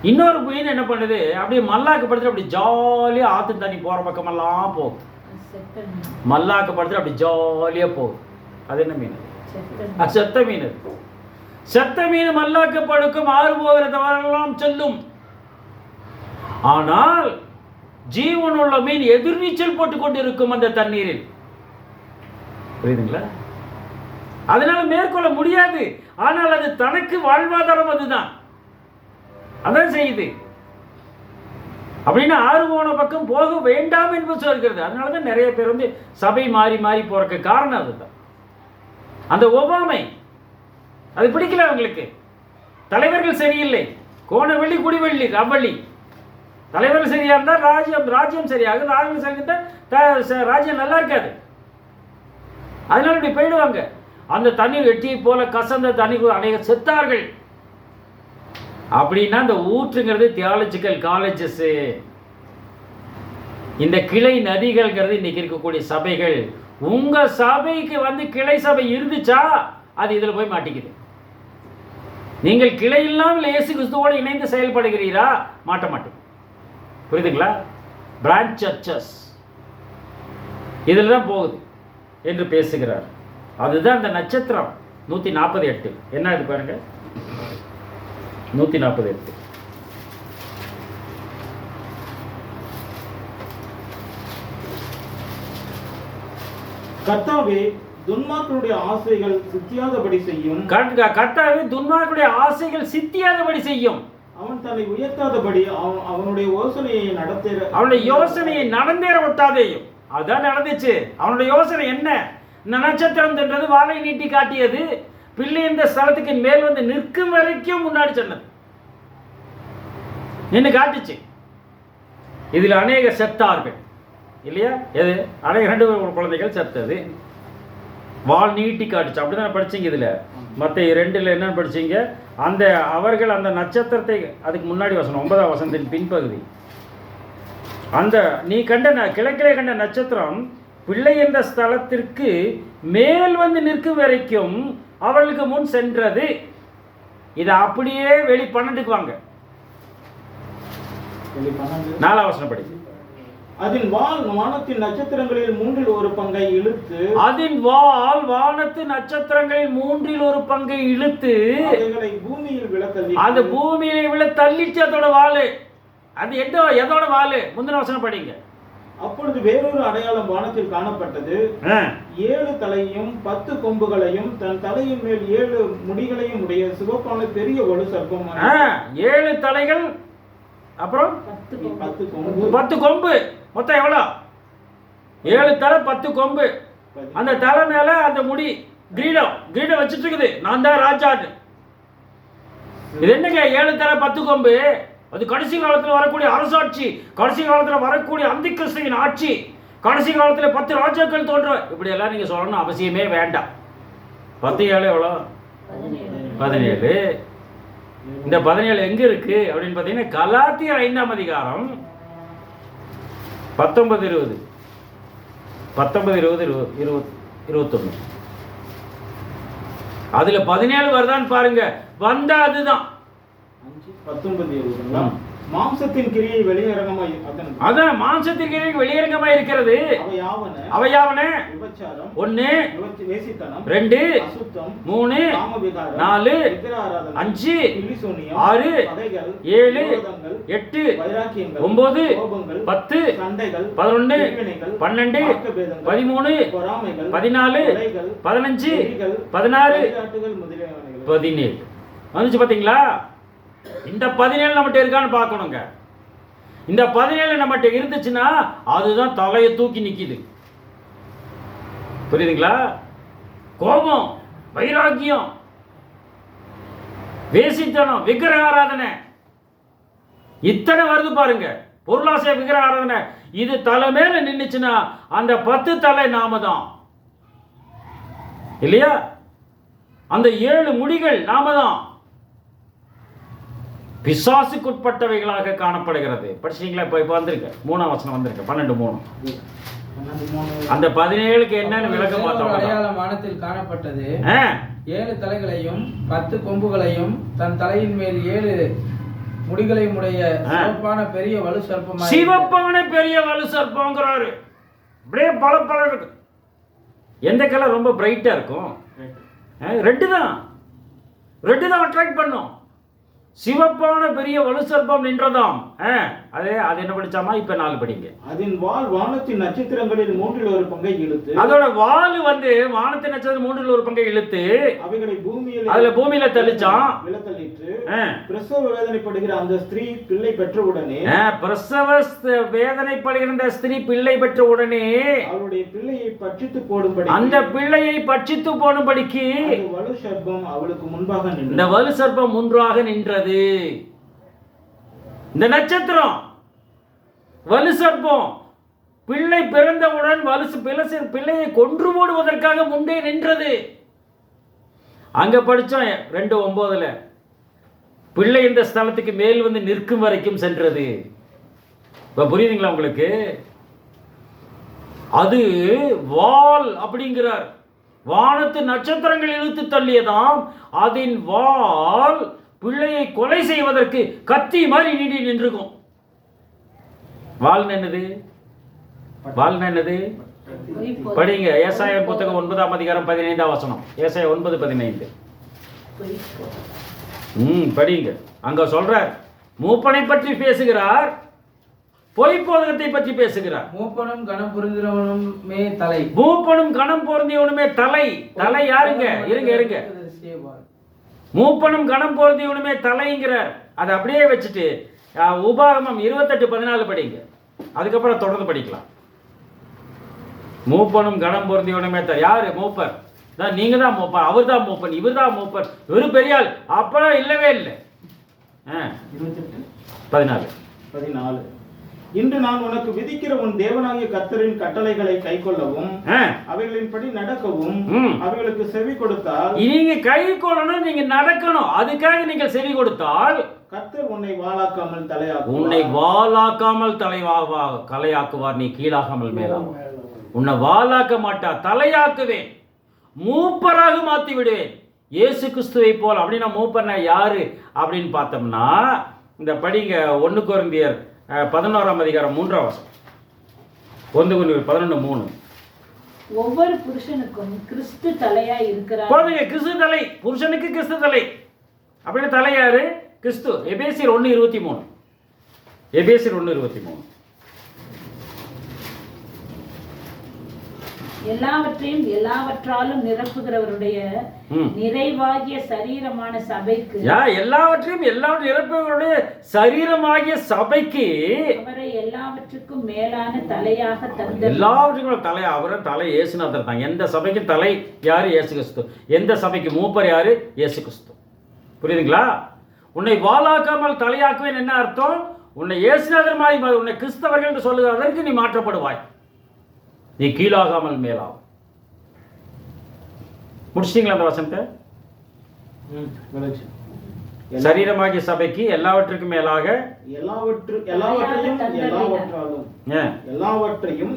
இன்னொரு மீன் என்ன பண்ணுது, அப்படியே மல்லாக்கு படுத்துட்டு அப்படி ஜாலியாக ஆற்று தண்ணி போகிற பக்கமெல்லாம் போகுது. மல்லாக்கு படுத்துட்டு அப்படி ஜாலியாக போகுது. அது என்ன மீன்? செத்த மீன். செத்த மீன் மல்லாக்கு படுக்கும், ஆறு போகிற தவறெல்லாம் செல்லும். ஆனால் ஜீவனுள்ள மீன் எதிர்நீச்சல் போட்டுக்கொண்டு இருக்கும் அந்த தண்ணீரில். புரியுதுங்களா? அதனால மேற்கொள்ள முடியாது. ஆனால் அது தனக்கு வாழ்வாதாரம், அதுதான் அதான் செய்யுது. அப்படின்னா ஆறு போன பக்கம் போக வேண்டாம் என்று சொல்கிறது. அதனாலதான் நிறைய பேர் வந்து சபை மாறி மாறி போறதுக்கு காரணம் அதுதான். அந்த ஒவ்வாமை அது பிடிக்கல அவங்களுக்கு. தலைவர்கள் சரியில்லை, கோணவெள்ளி குடிவெள்ளி ரவள்ளி. தலைவர்கள் சரியா இருந்தால் ராஜ்யம் சரியாகும், ராஜ்யம் சரியா ராஜ்யம் நல்லா இருக்காது. அதனால இப்படி போயிடுவாங்க. அந்த தண்ணீர் வெட்டியை போல கசந்த தண்ணீர் அநேக செத்தார்கள். அப்படின்னா இந்த ஊற்றுங்கிறது தியாலஜிக்கல் காலேஜஸ், இந்த கிளை நதிகள்ங்கிறது இன்னைக்கு இருக்கக்கூடிய சபைகள். உங்க சபைக்கு வந்து கிளை சபை இருந்துச்சா அது இதுல போய் மாட்டிக்குது. நீங்கள் கிளை இல்லாமல் இயேசு கிறிஸ்துவோடு இணைந்து செயல்படுகிறீரா? மாட்ட மாட்டேன். புரியுதுங்களா? பிரான்ச் சர்ச்சஸ் இதில் தான் போகுது என்று பேசுகிறார். அதுதான் அந்த நட்சத்திரம் 148. என்ன இது பாருங்க, 148. கர்த்தாவே துன்மார்க்கனுடைய ஆசைகள் சித்தியாதபடி செய்யும். கர்த்தாவே துன்மார்க்கனுடைய ஆசைகள் சித்தியாதபடி செய்யும். அவன் தன்னை உயர்த்தாதபடி அவனுடைய யோசனையை நடந்தேற விட்டாதேயும். அதான் நடந்துச்சு. அவனுடைய யோசனை என்ன? இந்த நட்சத்திரம் என்றது வாளை நீட்டி காட்டியது, பிள்ளை இந்த ஸ்தலத்துக்கு மேல் வந்து நிற்கும் வரைக்கும் முன்னாடி சொன்னது நின்று காட்டுச்சு. இதில் அநேக செத்தார்கள் இல்லையா? எது அநேக 2 குழந்தைகள் செத்தது, வால் நீட்டி காட்டுச்சு. அப்படிதான் படிச்சீங்க. இதில் மற்ற 2 என்னன்னு படிச்சீங்க? அந்த அவர்கள் அந்த நட்சத்திரத்தை, அதுக்கு முன்னாடி வசனம் 9ஆம் வசனத்தின் பின்பகுதி, அந்த நீ கண்ட கிழக்கிலே கண்ட நட்சத்திரம் பிள்ளை என்ற ஸ்தலத்திற்கு மேல் வந்து நிற்கும் வரைக்கும் அவர்களுக்கு முன் சென்றது. இதை அப்படியே வெளி 12க்கு வாங்க, 4ஆம் வசனம் படி. அதன் வால் வானத்தின் நட்சத்திரங்களில் 1/3 இழுத்து, அதன் வால் வானத்து நட்சத்திரங்களில் 1/3 இழுத்து அவைகளை பூமியில் விழ தள்ளி, அது பூமியிலே விழ தள்ளிச்சு. அதோட வாலு அது எதோட வாலு? முந்தின வசனம் படிங்க. அப்பொழுது வேறொரு அடையாளம் வானத்தில் காணப்பட்டது. 7 தலையும் 10 கொம்புகளையும் தன் தலையின் மேல் 7 முடிகளையும் உடைய சிவப்பான பெரிய வலு சர்ப்பம். 7 தலைகள், அப்புறம் 10 கொம்பு. மொத்தம் எவ்வளோ? 7 தலை 10 கொம்பு. அந்த தலை மேல அந்த முடி கிரீடம் வச்சுட்டு இருக்குது, நான் தான் ராஜான்னு. இது என்னங்க 7 தலை 10 கொம்பு? அது கடைசி காலத்தில் வரக்கூடிய அரசாட்சி, கடைசி காலத்தில் வரக்கூடிய அந்திகிறிஸ்துவின் ஆட்சி, கடைசி காலத்தில் 10 ராஜாக்கள் தோன்ற. இப்படி எல்லாம் நீங்க சொல்லணும் அவசியமே வேண்டாம். 10 7 எவ்வளோ? 17. இந்த 17 எங்க இருக்கு அப்படின்னு பார்த்தீங்கன்னா கலாத்தியர் 5ஆம் அதிகாரம் 19 20 21. அதுல 17 வருதான்னு பாருங்க. வந்தா அதுதான் 19 20. மாம்சத்தின் கிரியை வெளியரங்கமாய் அதான் மாம்சத்தின் கிரியை வெளியரங்கமாய் இருக்கிறது. அவையாவன விபச்சாரம் 1, வேசித்தனம் 2, அசுத்தம் 3, காமவிகாரம் 4, விக்கிரகாராதனை 5, பில்லிசூனியம் 6, பகைகள் 7, விரோதங்கள் 8, வைராக்கியங்கள் 9, கோபங்கள் 10, சண்டைகள் 11, பிரிவினைகள் 12, வாக்குபேதங்கள் 13, பொறாமைகள் 14, கொலைகள் 15, வெறிகள் 16, வழிகாட்டுதல் முதலியவைகள் 17 வந்துச்சு. பாத்தீங்களா? இந்த 17 நம்மகிட்ட இருக்கான்னு பார்க்கணுங்க. இந்த 17 நம்மகிட்ட இருந்துச்சுன்னா அதுதான் தலையை தூக்கி நிக்குது. புரியுதுங்களா? கோபம், வைராக்கியம், வேசித்தனம், விக்கிரக ஆராதனை, இத்தனை வருது பாருங்க. பொருளாசை, விக்கிரக ஆராதனை, இது தலை மேல நின்னுச்சுன்னா அந்த 10 தலை நாம தான் இல்லையா? அந்த 7 முடிகள் நாம தான். பிசாசுக்குட்பட்டவைகளாக காணப்படுகிறது. படிச்சீங்களா? இப்போ வந்திருக்கு 3ஆம் வசனம் வந்திருக்கு 12:3. அந்த 17க்கு என்னன்னு விளக்க மாட்டோம். அடையாளம் வானத்தில் காணப்பட்டது. 7 தலைகளையும் 10 கொம்புகளையும் தன் தலையின் மேல் 7 முடிகளையும் உடைய சிவப்பான பெரிய வலு சர்ப்பம். சிவப்பான பெரிய வலு சர்ப்பம்ங்கிறாரு. அப்படியே பல பல இருக்கு. எந்த கலர் ரொம்ப பிரைட்டா இருக்கும்? ரெட்டு தான். ரெட்டு தான் அட்ராக்ட் பண்ணும். சிவப்பான பெரிய வலு சர்ப்பம் நின்றதாம். அது என்ன படிச்சாமா? இப்ப 4 படிங்க. அதன் வால் வானத்தின் நட்சத்திரங்களில் 1/3 பங்கை இழுத்து, அதோட வால் வந்து வானத்தின் நட்சத்திரம் 1/3 பங்கை இழுத்து அவைகளை பூமியில தள்ளிச்சான். விலத்தள்ளிட்டு பிரசவ வேதனைப்படுகிற அந்த ஸ்திரீ பிள்ளை பெற்ற உடனே, பிரசவ வேதனைப்படுகிற அந்த ஸ்திரீ பிள்ளை பெற்ற உடனே அவளுடைய பிள்ளையை பட்சித்து போடும்படி, அந்த பிள்ளையை பட்சித்து போடும்படிக்கு வலு சர்ப்பம் அவளுக்கு முன்பாக நின்றது. இந்த வலு சர்ப்பம் முன்பாக நின்றது. இந்த நட்சத்திரம் வலு சர்ப்பம் பிள்ளை பிறந்தவுடன் பிள்ளையை கொன்று போடுவதற்காக முன்னே நின்றது. அங்க படிச்சோம் 2:9. பிள்ளை இந்த ஸ்தலத்துக்கு மேல் வந்து நிற்கும் வரைக்கும் சென்றது. இப்ப புரியுதுங்களா உங்களுக்கு? அது வால் அப்படிங்கிறார். வானத்து நட்சத்திரங்கள் இழுத்து தள்ளியதாம். அதன் வால் பிள்ளையை கொலை செய்வதற்கு கத்தி மாதிரி நீடி நின்றுக்கும். வால் என்னது? வால் என்னது? படிங்க. ஏசாயா புத்தகம் 9ஆம் அதிகாரம் 15ஆம் வசனம். ஏசாயா 9:15. படிங்க. அங்க சொல்றார், மூப்பனை பற்றி பேசுகிறார், பொய் போதகத்தை பற்றி பேசுகிறார். மூப்பனும் கணம் பொருந்தியவனுமே தலை. மூப்பனும் கணம் பொருந்தியவனுமே தலை. தலை யாருங்க? இருங்க. மூப்பனும் கணம் பொருந்தியவனுமே தலைங்கிறார். அதை அப்படியே வச்சுட்டு உபாகமம் 28:14 படிங்க. அதுக்கப்புறம் தொடர்ந்து படிக்கலாம். மூப்பனும் கணம் பொருந்தியவனுமே தலை. யாரு மூப்பர்? நீங்க தான் மூப்பர். அவர் தான் மூப்பன். இவர் தான் மூப்பர். இவரு பெரியாள். அப்பெல்லாம் இல்லவே இல்லை. 14. இன்று நான் உனக்கு விதிக்கிற உன் தேவனாகிய கர்த்தரின் கட்டளைகளை கைக்கொள்ளவும் அவைகளின்படி நடக்கவும் அவைகளுக்கு செவி கொடுத்தால், நீங்க கை கொள்ளணும், நீங்க நடக்கணும். அதுக்காக நீங்கள் செவி கொடுத்தால் கர்த்தர் உன்னை வாளாக்காமல் தலையாக்குவார். உன்னை வாளாக்காமல் தலையாக்குவார். நீ கீழாகாமல் மேலாகும். உன்னை வாளாக்க மாட்டார், தலையாக்குவேன், மூப்பராக மாற்றி விடுவேன். இயேசு கிறிஸ்துவை போல். அப்படின்னா மூப்பர்னா யாரு அப்படின்னு பார்த்தோம்னா, இந்த படிங்க 1 கொரிந்தியர் 11ஆம் அதிகாரம் 3ஆம் வசனம். 1 கொரிந்தியர் 11:3. ஒவ்வொரு புருஷனுக்கும் கிறிஸ்து தலையா இருக்கிறார். போதுங்க. கிறிஸ்து தலை. புருஷனுக்கு கிறிஸ்து தலை. அப்படின்னு தலை யாரு? கிறிஸ்து. எபேசியர் 1:23. எபேசியர் 1:23. எல்லாவற்றையும் எல்லாவற்றாலும் நிரப்புகிறவருடைய நிறைவாகிய சரீரமான சபைக்கு, எல்லாவற்றையும் நிரப்புகிறவருடைய சரீரமாகிய சபைக்கு அவரை எல்லாவற்றுக்கும் மேலான தலையாக தந்தார். எல்லாவற்றுக்கும் தலை அவரை தலை இயேசுநாதர் தான். எந்த சபைக்கு தலை யாரு? இயேசு கிறிஸ்து. எந்த சபைக்கு மூப்பர் யாரு? இயேசு கிறிஸ்து. புரியுதுங்களா? உன்னை வாளாக்காமல் தலையாக்குவேன் என்ன அர்த்தம்? உன்னை இயேசுநாதர் உன்னை கிறிஸ்தவர்கள் என்று சொல்லுவதற்கு நீ மாற்றப்படுவாய். நீ கீழாகாமல் மேலாகும். முடிச்சிட்டீங்களா அந்த வசனத்தை? சரீரமாகிய சபைக்கு எல்லாவற்றுக்கும் மேலாக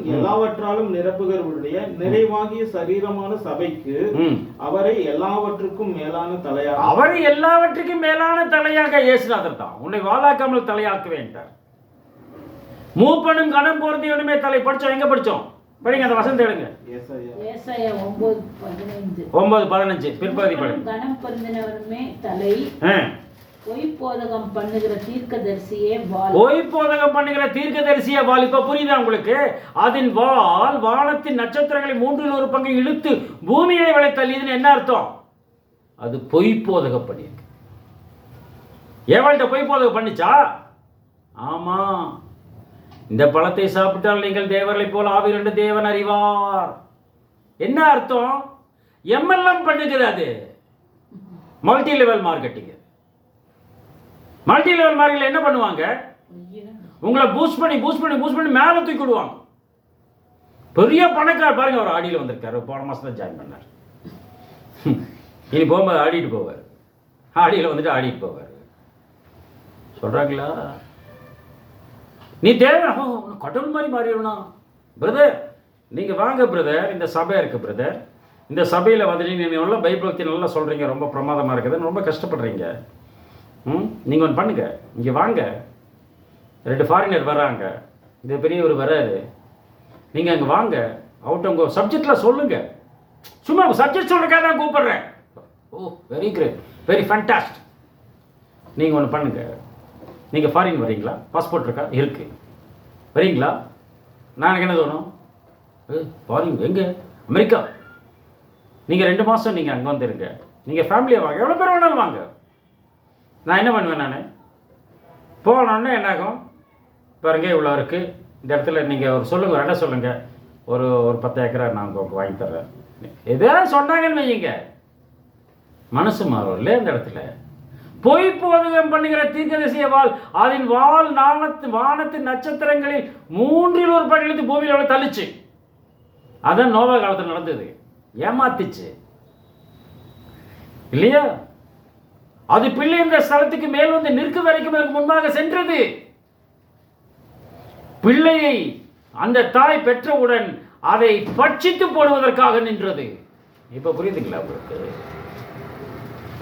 எல்லாவற்றாலும் நிரப்புகிறவருடைய நிறைவாகிய சரீரமான சபைக்கு அவரை எல்லாவற்றுக்கும் மேலான தலையாக அவரை எல்லாவற்றுக்கும் மேலான தலையாக இயேசுநாதர் தான். உன்னை வாழாக்காமல் தலையாக்க வேண்டார். மூப்பனும் கனம் பொருந்தியவனுமே தலை. படிச்சோம், எங்க படிச்சோம்? படிங்க அந்த வசனத்தை எடுங்க. ஏசாயா 9:15 9:15 பிற்பகுதி படி. கனம் பொருந்தினவனுமே தலை, பொய்போதகம் பண்ணுகிற தீர்க்கதரிசியே வாள். பொய்போதகம் பண்ணுகிற தீர்க்கதரிசியே வாள். இப்ப புரியுதா உங்களுக்கு? அதன் வாள் வானத்தின் நட்சத்திரங்களை 1/3 இழுத்து பூமியை வளை தள்ளியதுன்னு என்ன அர்த்தம்? அது பொய்போதகம் பண்ணியிருக்கு. ஏவாள்கிட்ட பொய்போதகம் பண்ணிச்சா? ஆமா. இந்த பழத்தை சாப்பிட்டால் நீங்கள் தேவர்களை போல ஆவீர்கள் என்று தேவன் அறிவார். என்ன அர்த்தம்? எம்எல்எம் பண்ணுகிறது. Multi level marketing. Multi level மார்க்கெட்டில் என்ன பண்ணுவாங்க? உங்களை பூஸ்ட் பண்ணி மேலே தூக்கி விடுவாங்க. பெரிய பணக்கார பாருங்க, அவர் ஆடியில் வந்திருக்காரு. போன மாதம் தான் ஜாயின் பண்ணார். இனி போகும்போது ஆடிட்டு போவார். ஆடியில் வந்துட்டு ஆடிட்டு போவார். சொல்றாங்களா? நீ தேவை கடவுள் மாதிரி மாறிடணும். பிரதர் நீங்கள் வாங்க பிரதர், இந்த சபை இருக்குது பிரதர். இந்த சபையில் வந்துட்டு நீங்கள் நல்லா பைபிள் பற்றி நல்லா சொல்கிறீங்க, ரொம்ப பிரமாதமாக இருக்குதுன்னு ரொம்ப கஷ்டப்படுறீங்க. நீங்கள் ஒன்று பண்ணுங்க, இங்கே வாங்க. 2 ஃபாரினர் வர்றாங்க, இது பெரியவர் வராரு. நீங்கள் அங்கே வாங்க, அவுட் உங்கள் சப்ஜெக்டில் சொல்லுங்கள். சும்மா சப்ஜெக்ட் சொல்கிறக்காக தான் கூப்பிட்றேன். ஓ வெரி கிரேட், வெரி ஃபேண்டாஸ்ட். நீங்கள் ஒன்று பண்ணுங்கள். நீங்கள் ஃபாரின் வரீங்களா? பாஸ்போர்ட் இருக்கா? இருக்குது. வரீங்களா? நான் எனக்கு என்ன தோணும்? ஃபாரின் எங்கே? அமெரிக்கா. நீங்கள் 2 மாதம் நீங்கள் அங்கே வந்துருங்க. நீங்கள் ஃபேமிலியாக வாங்க, எவ்வளோ பேர் வேணாலும் வாங்க. நான் என்ன பண்ணுவேன்? நான் போனோன்னே என்னாகும் பாருங்க, இவ்வளோ இருக்குது இந்த இடத்துல. நீங்கள் ஒரு சொல்லுங்கள், ரெண்டா சொல்லுங்கள். ஒரு 10 ஏக்கரை நான் உங்களுக்கு வாங்கி தர்றேன். எதாவது சொன்னாங்கன்னு வைங்க, மனசு மாறும் இல்லை அந்த இடத்துல. பொய்போதகம் பண்ணுகிற தீர்க்கதரிசிய வாள், அதன் வாள் வானத்தின் நட்சத்திரங்களில் 1/3 இழுத்து பூமியில் தள்ளிச்சு. அதான் நோவா காலத்தில் நடந்தது. ஏமாத்திச்சு இல்லையா? அது பிள்ளை இந்த ஸ்தலத்துக்கு மேல் வந்து நிற்க வரைக்கும் அதற்கு முன்பாக சென்றது. பிள்ளையை அந்த தாய் பெற்றவுடன் அதை பட்சித்து போடுவதற்காக நின்றது. இப்ப புரியுதுங்களா உங்களுக்கு?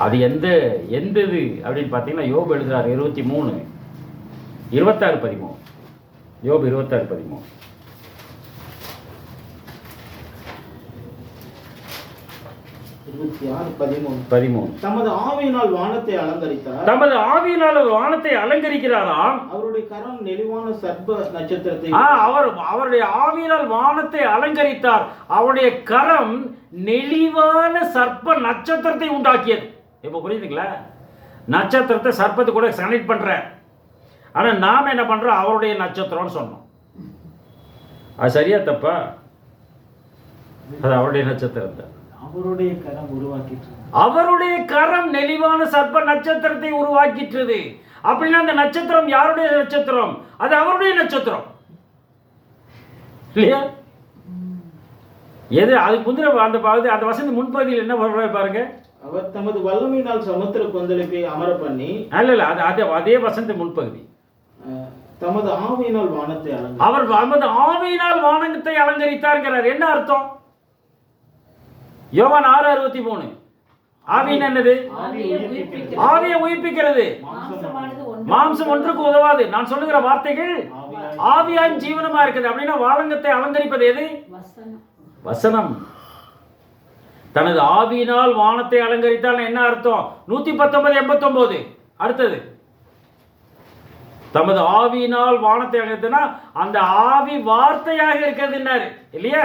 அது எந்தது அப்படின்னு பார்த்தீங்கன்னா, யோபு எழுதுறார் 26:13. யோபு 26:13. தமது ஆவியினால் வானத்தை அலங்கரிக்கிறாராம். அவருடைய கரம் நெளிவான சர்ப்ப நட்சத்திரத்தை அவருடைய ஆவியினால் வானத்தை அலங்கரித்தார். அவருடைய கரம் நெளிவான சர்ப்ப நட்சத்திரத்தை உண்டாக்கியது. இப்போ புரியுதுங்களா? நட்சத்திரத்தை சர்ப்பத்தை கூட கனெக்ட் பண்ற. ஆனா நாம என்ன பண்றோம்? அவருடைய நட்சத்திரம்னு சொன்னோம். அது சரியா தப்பா? அது அவருடைய நட்சத்திரத்தை அவருடைய கரம் நெளிவான சர்ப்ப நட்சத்திரத்தை உருவாக்கிற்றது. அப்படின்னா அந்த நட்சத்திரம் யாருடைய நட்சத்திரம்? அது அவருடைய நட்சத்திரம் இல்லையா? எது அதுக்கு முந்திர அந்த பகுதி, அந்த வசந்த முன்பகுதியில் என்ன பாருங்க. அவர் தமது வல்லமையினால் சமுத்திர கொந்தளிப்பை அமர பண்ணி, அல்ல அதே வசந்த முன்பகுதி. தமது ஆவியினால் வானத்தை அவர் தமது ஆவியினால் வானத்தை அலங்கரித்தார். என்ன அர்த்தம்? யோவான் 6:63. ஆவியின் என்னது? ஆவியை உயிர்ப்பிக்கிறது. மாம்சம் ஒன்றுக்கு உதவாது. நான் சொல்லுகிற வார்த்தைகள் ஆவியாயும் ஜீவனமா இருக்குது. அப்படின்னா வானத்தை அலங்கரிப்பது எது? வசனம். தனது ஆவியினால் வானத்தை அலங்கரித்தால் என்ன அர்த்தம்? 119:89. அடுத்தது, தமது ஆவியினால் வானத்தை அலங்கரித்தனா அந்த ஆவி வார்த்தையாக இருக்கிறது இல்லையா?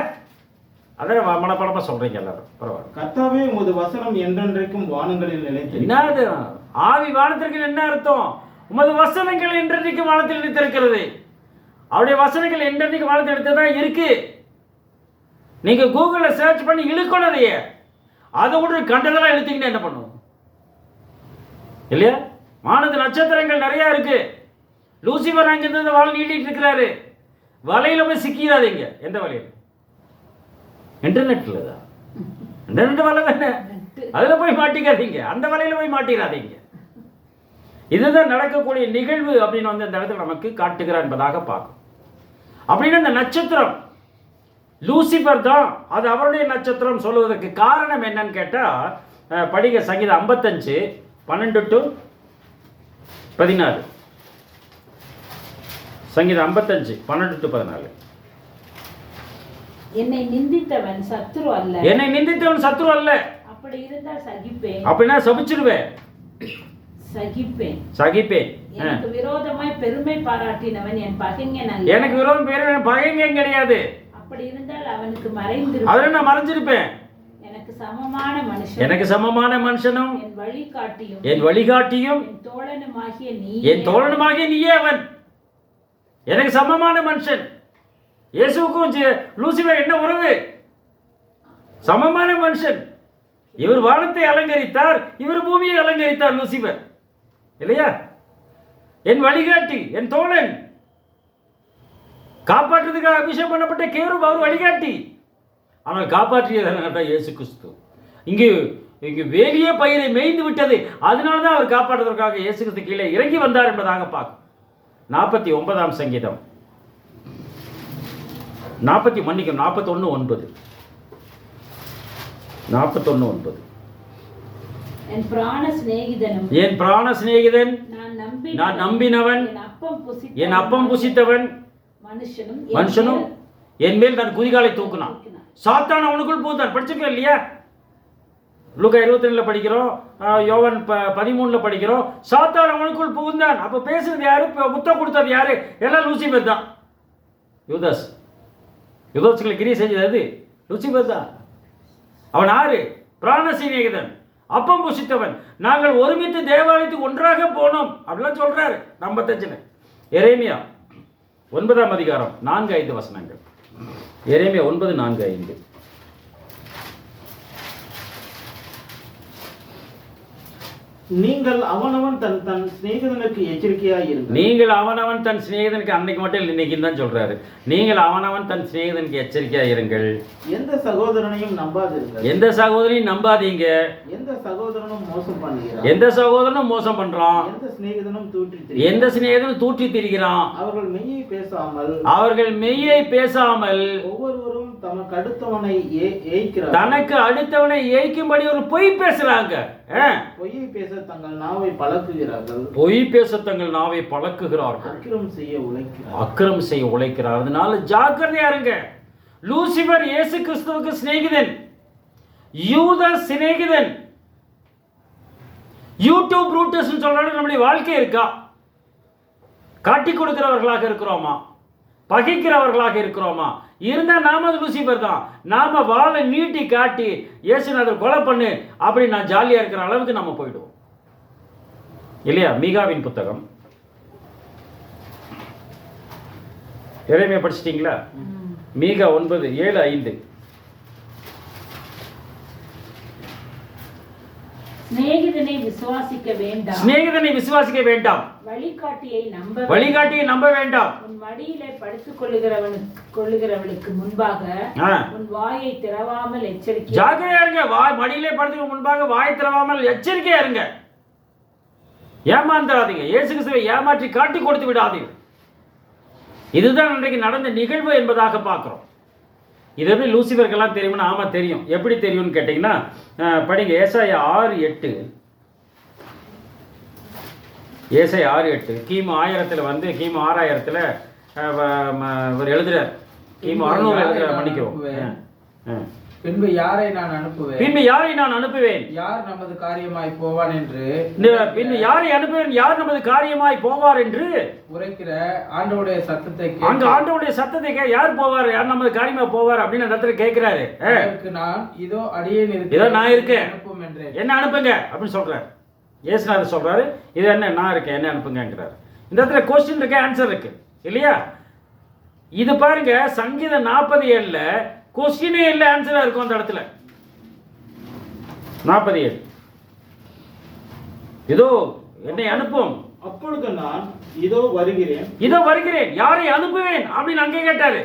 அதான் மனப்படமா சொல்றீங்க எல்லாரும். பரவாயில்ல. கர்த்தாவே உமது வசனம் என்றென்றைக்கும் வானங்களில் நிலைத்திருக்கிறது. என்னது ஆவி வானத்திற்கு என்ன அர்த்தம்? உமது வசனங்கள் என்றென்றைக்கும் வானத்தில் நிலைத்திருக்கிறது. அவருடைய வசனங்கள் என்றென்றைக்கும் வானத்தில் நிலைத்ததான் இருக்கு. நீங்க கூகுள்ல சர்ச் பண்ணி இழுக்கணும். அதையே அதை விட கண்டதெல்லாம் எழுத்தீங்கன்னா என்ன பண்ணுவோம் இல்லையா? வானத்து நட்சத்திரங்கள் நிறைய இருக்கு. லூசிபர் அங்கிருந்து வலை நீட்டிட்டு இருக்கிறாரு. வலையில போய் சிக்கிறாதீங்க. எந்த வலையில? இன்டர்நெட்ல தான். இன்டர்நெட் வலை தானே, அதுல போய் மாட்டிக்காதீங்க. அந்த வலையில போய் மாட்டிடாதீங்க. இதுதான் நடக்கக்கூடிய நிகழ்வு அப்படின்னு வந்து அந்த இடத்துல நமக்கு காட்டுகிறார் என்பதாக பார்க்கும். அப்படின்னா இந்த நட்சத்திரம் லூசிபர் தான், அது அவருடைய நட்சத்திரம் சொல்லுவதற்கு காரணம் என்னன்னு கேட்டால் படிக சங்கீதம் 55 12 to 14. சங்கீதம் 55 12 to 14. என்னை நிந்தித்தவன் சத்துரு அல்ல, என்னை நிந்தித்தவன் சத்துரு அல்ல, அப்படி இருந்தால் சகிப்பேன், அப்படின்னா சபிச்சிருவேன், சகிப்பேன், சகிப்பேன். எனக்கு விரோதமாய் பெருமை பாராட்டினவன் என் பகைஞன் அல்ல, எனக்கு விரோதம் பேர் பகைஞன் கிடையாது, அப்படி இருந்தால் அவனுக்கு மறைந்து அதில் நான் மறைஞ்சிருப்பேன். எனக்கு சமமான மனுஷன், எனக்கு சமமான மனுஷனும் என் வழிகாட்டியும் என் வழிகாட்டியும் என் தோழனுமாகிய நீ, என் தோழனுமாகிய நீயே அவன். எனக்கு சமமான மனுஷன். இயேசுவுக்கும் லூசிபர் என்ன உறவு? சமமான மனுஷன். இவர் வானத்தை அலங்கரித்தார், இவர் பூமியை அலங்கரித்தார் லூசிபர், இல்லையா? என் வழிகாட்டி, என் தோழன், காப்பாற்றுறதுக்காக அபிஷேகம் பண்ணப்பட்ட கேருப் அவர் வழிகாட்டி. ஆனால் காப்பாற்றியது இயேசு கிறிஸ்து. இங்கு வேலியே பயிரை மேய்ந்து விட்டது, அதனால தான் அவர் காப்பாற்றுவதற்காக இயேசு கிறிஸ்து கீழே இறங்கி வந்தார் என்பதாக பார்க்கும். 49ஆம் சங்கீதம் 41:9. என் பிராண சிநேகிதனும், என் பிராண சிநேகிதன், நான் நம்பினவன், என் அப்பம் புசித்தவன் மனுஷனும் என் மேல் தன் குதிகாலை தூக்குனான். சாத்தான் அவனுக்குள் பூந்தான். படிச்சிருக்கோம் இல்லையா? லூக்கா 22 படிக்கிறோம், யோவான் 13 படிக்கிறோம். சாத்தான் அவனுக்குள் புகுந்தான். அப்ப பேசுறது யாரு? முத்தம் கொடுத்தது யாரு? எல்லாம் லூசிபர் தான். யூதாஸ்களை கிரியை செஞ்சது அது லூசிபர் தான். அவன் யாரு? பிராண சிநேகிதன், அப்பம் புசித்தவன், நாங்கள் ஒருமித்து தேவாலயத்துக்கு ஒன்றாக போனோம் அப்படிலாம் சொல்றாரு. 55 எரேமியா 9ஆம் அதிகாரம் 4-5 வசனங்கள். எரேமியா 9:4-5. நீங்கள் அவனவன் தன் சிநேகிதனுக்கு எச்சரிக்கையாக இருங்கள். நீங்கள் அவனவன் தன் சிநேகிதனுக்கு, அன்னைக்கு மட்டும் இல்லை, இன்னைக்கு தான் சொல்றாரு. நீங்கள் அவனவன் தன் சிநேகிதனுக்கு எச்சரிக்கையாக இருங்கள். எந்த சகோதரனையும் நம்பாதீர்கள். எந்த சகோதரனையும் நம்பாதீங்க. எந்த சகோதரனும் மோசம் பண்ணுகிறான். எந்த சகோதரனும் மோசம் பண்றான். எந்த சிநேகிதனும் தூற்றி திரிகிறான். அவர்கள் மெய்யை பேசாமல் ஒவ்வொருவரும் தனக்கு அடுத்தவனை ஏய்க்கிறார். தனக்கு அடுத்தவனை ஏய்க்கும்படி ஒரு பொய் பேசுறாங்க. பொய்யை பேச தங்கள் நாவை பழக்குகிறார்கள். பொய் பேச தங்கள் நாவை பழக்குகிறார்கள். அக்கிரம் செய்ய உழைக்கிறார். அதனால ஜாக்கிரதையா இருங்க. லூசிபர் இயேசு கிறிஸ்துவுக்கு சிநேகிதன், யூதாஸ் சிநேகிதன். யூடியூப் ரூட்டர்ஸ் சொல்றாங்க. நம்முடைய வாழ்க்கை இருக்கா? காட்டி கொடுக்கிறவர்களாக இருக்கிறோமா? பகைக்கிறவர்களாக இருக்கிறோமா? இருந்தா நாம அது லூசிபர் தான். நாம வாழை நீட்டி காட்டி இயேசுநாதர் கொலை பண்ணு அப்படி நான் ஜாலியா இருக்கிற அளவுக்கு நம்ம போயிடுவோம், இல்லையா? மீகாவின் புத்தகம் எரேமியா படிச்சிட்டீங்களா? மீகா 9:7-5. சிநேகிதனை விசுவாசிக்க வேண்டாம், வழிகாட்டியை நம்ப வேண்டாம். உன் மடியிலே படுத்துக் கொள்ளுகிறவளுக்கு முன்பாக உன் வாயை திறவாமல் எச்சரிக்கை. ஜாக்கிரதையா இருங்க. மடியிலே படுத்துக்கு முன்பாக வாயை திறவாமல் எச்சரிக்கையா இருங்க. ஏமாந்துடாதீங்க. இயேசு கிறிஸ்துவை ஏமாற்றி காட்டி கொடுத்து விடாதீங்க. இதுதான் இன்றைக்கு நடந்த நிகழ்வு என்பதாக பார்க்கிறோம். இது எப்படி லூசிபருக்கெல்லாம் தெரியும்னா? ஆமா தெரியும். எப்படி தெரியும்னு கேட்டீங்கன்னா படிங்க ஏசாயா 6:8. ஏசாயா 6:8. கிமு 1000 வந்து கிமு 6000 இவர் எழுதுறார். கிமு 600 எழுதுறார். மன்னிக்கிறோம். பின்பு யாரை நான் அனுப்புவேன், யார் நமது காரியமாய் போவான் என்று, பின்பு யாரை அனுப்புவேன், யார் நமது காரியமாய் போவார் என்று உரைக்கிற ஆண்டவருடைய சத்தத்தை அங்க ஆண்டவருடைய சத்தத்தை யார் போவார், யார் நமது காரியமா போவார் அப்படின்னு இடத்துல கேட்கிறாரு. நான் இதோ அடியேன் நான் இருக்கேன், என்ன அனுப்புங்க அப்படின்னு சொல்றாரு. இயேசுநாதர் சொல்றாரு, இது என்ன நான் இருக்கேன், என்ன அனுப்புங்கிறாரு. இந்த இடத்துல கொஸ்டின் இருக்கு, ஆன்சர் இருக்கு, இல்லையா? இது பாருங்க, சங்கீதம் 47 கொஸ்டினே இல்லை, ஆன்சரா இருக்கும் அந்த இடத்துல. 47 இதோ என்னை அனுப்பும், அப்பொழுது நான் இதோ வருகிறேன், யாரை அனுப்புவேன் அப்படின்னு அங்கே கேட்டாரு.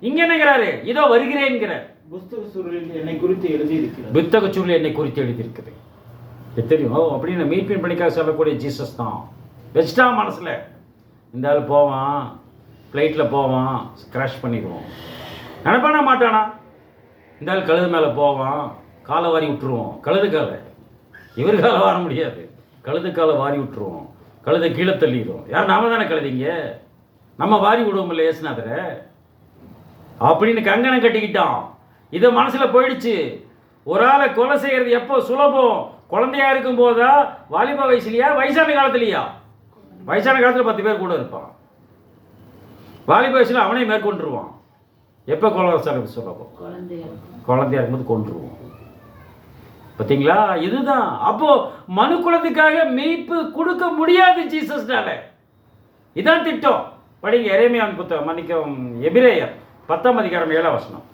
இங்க என்னங்கிறாரு? இதோ வருகிறேன்கிறார். புத்தக சுருளில் என்னை குறித்து எழுதியிருக்கிறது. புத்தக சுருளில் என்னை குறித்து எழுதியிருக்கிறது. தெரியும் அப்படின்னு மீட்பின் பணிக்காக சொல்லக்கூடிய ஜீசஸ் தான். வச்சுட்டா மனசில் இந்த ஆள் போவான், ஃப்ளைட்டில் போவான், கிராஷ் பண்ணிடுவோம். நினைப்பானா மாட்டானா? இந்த ஆள் கழுது மேலே போவான், காலை வாரி விட்டுருவோம். கழுது காலை, இவர் காலை வார முடியாது, கழுது காலை வாரி விட்டுருவோம், கழுதை கீழே தள்ளிடுவோம். யார்? நாம தானே கழுதிங்க, நம்ம வாரி விடுவோம் இல்லை ஏசுநாதரை அப்படின்னு கங்கணம் கட்டிக்கிட்டான். இது மனசில் போயிடுச்சு. ஒரு ஆளை கொலை செய்கிறது எப்போ சுலபம்? குழந்தையா இருக்கும் போதா, வாலிப வயசுலையா, வயசான காலத்துலையா? வயசான காலத்தில் 10 பேர் கூட இருப்பான். வாலிப வயசில் அவனே மேற்கொண்டுருவான். எப்போ கொலை சுலபம்? குழந்தையா இருக்கும்போது கொண்டுருவோம். பார்த்தீங்களா? இதுதான். அப்போ மனு குலத்துக்காக மீட்பு கொடுக்க முடியாது ஜீசஸ்னால. இதான் திட்டம். படிங்க எரேமியாவின் புத்தகம், மன்னிக்கவும், எபிரேயர் 10ஆம் அதிகாரம் 7ஆம் வசனம்.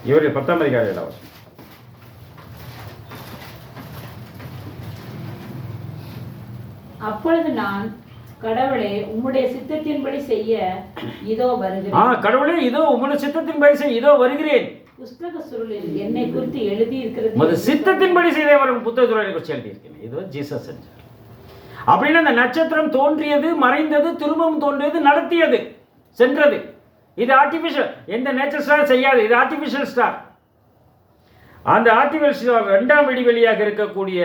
இவரு 10ஆம் அதிகாரம் 7ஆம் வசனம். அப்பொழுது நான், கடவுளே உம்முடைய சித்தத்தின்படி செய்ய இதோ வருகிறேன். கடவுளே இதோ உம்முடைய சித்தத்தின்படி செய்ய இதோ வருகிறேன். புஸ்தக சுருளில் என்னை குறித்து எழுதி இருக்கிறது. சித்தத்தின்படி செய்தவர் புத்தக சுருளை குறித்து எழுதி இருக்கேன். இது ஜீசஸ் செஞ்சார். அப்படின்னா அந்த நட்சத்திரம் தோன்றியது, மறைந்தது, திரும்பவும் தோன்றியது, நடத்தியது, சென்றது. இது ஆர்டிஃபிஷியல். எந்த நேச்சர் ஸ்டார் செய்யாது. இது ஆர்டிஃபிஷியல் ஸ்டார். அந்த ஆர்டிஃபிஷியல் ஸ்டார் 2ஆம் விடிவெளியாக இருக்கக்கூடிய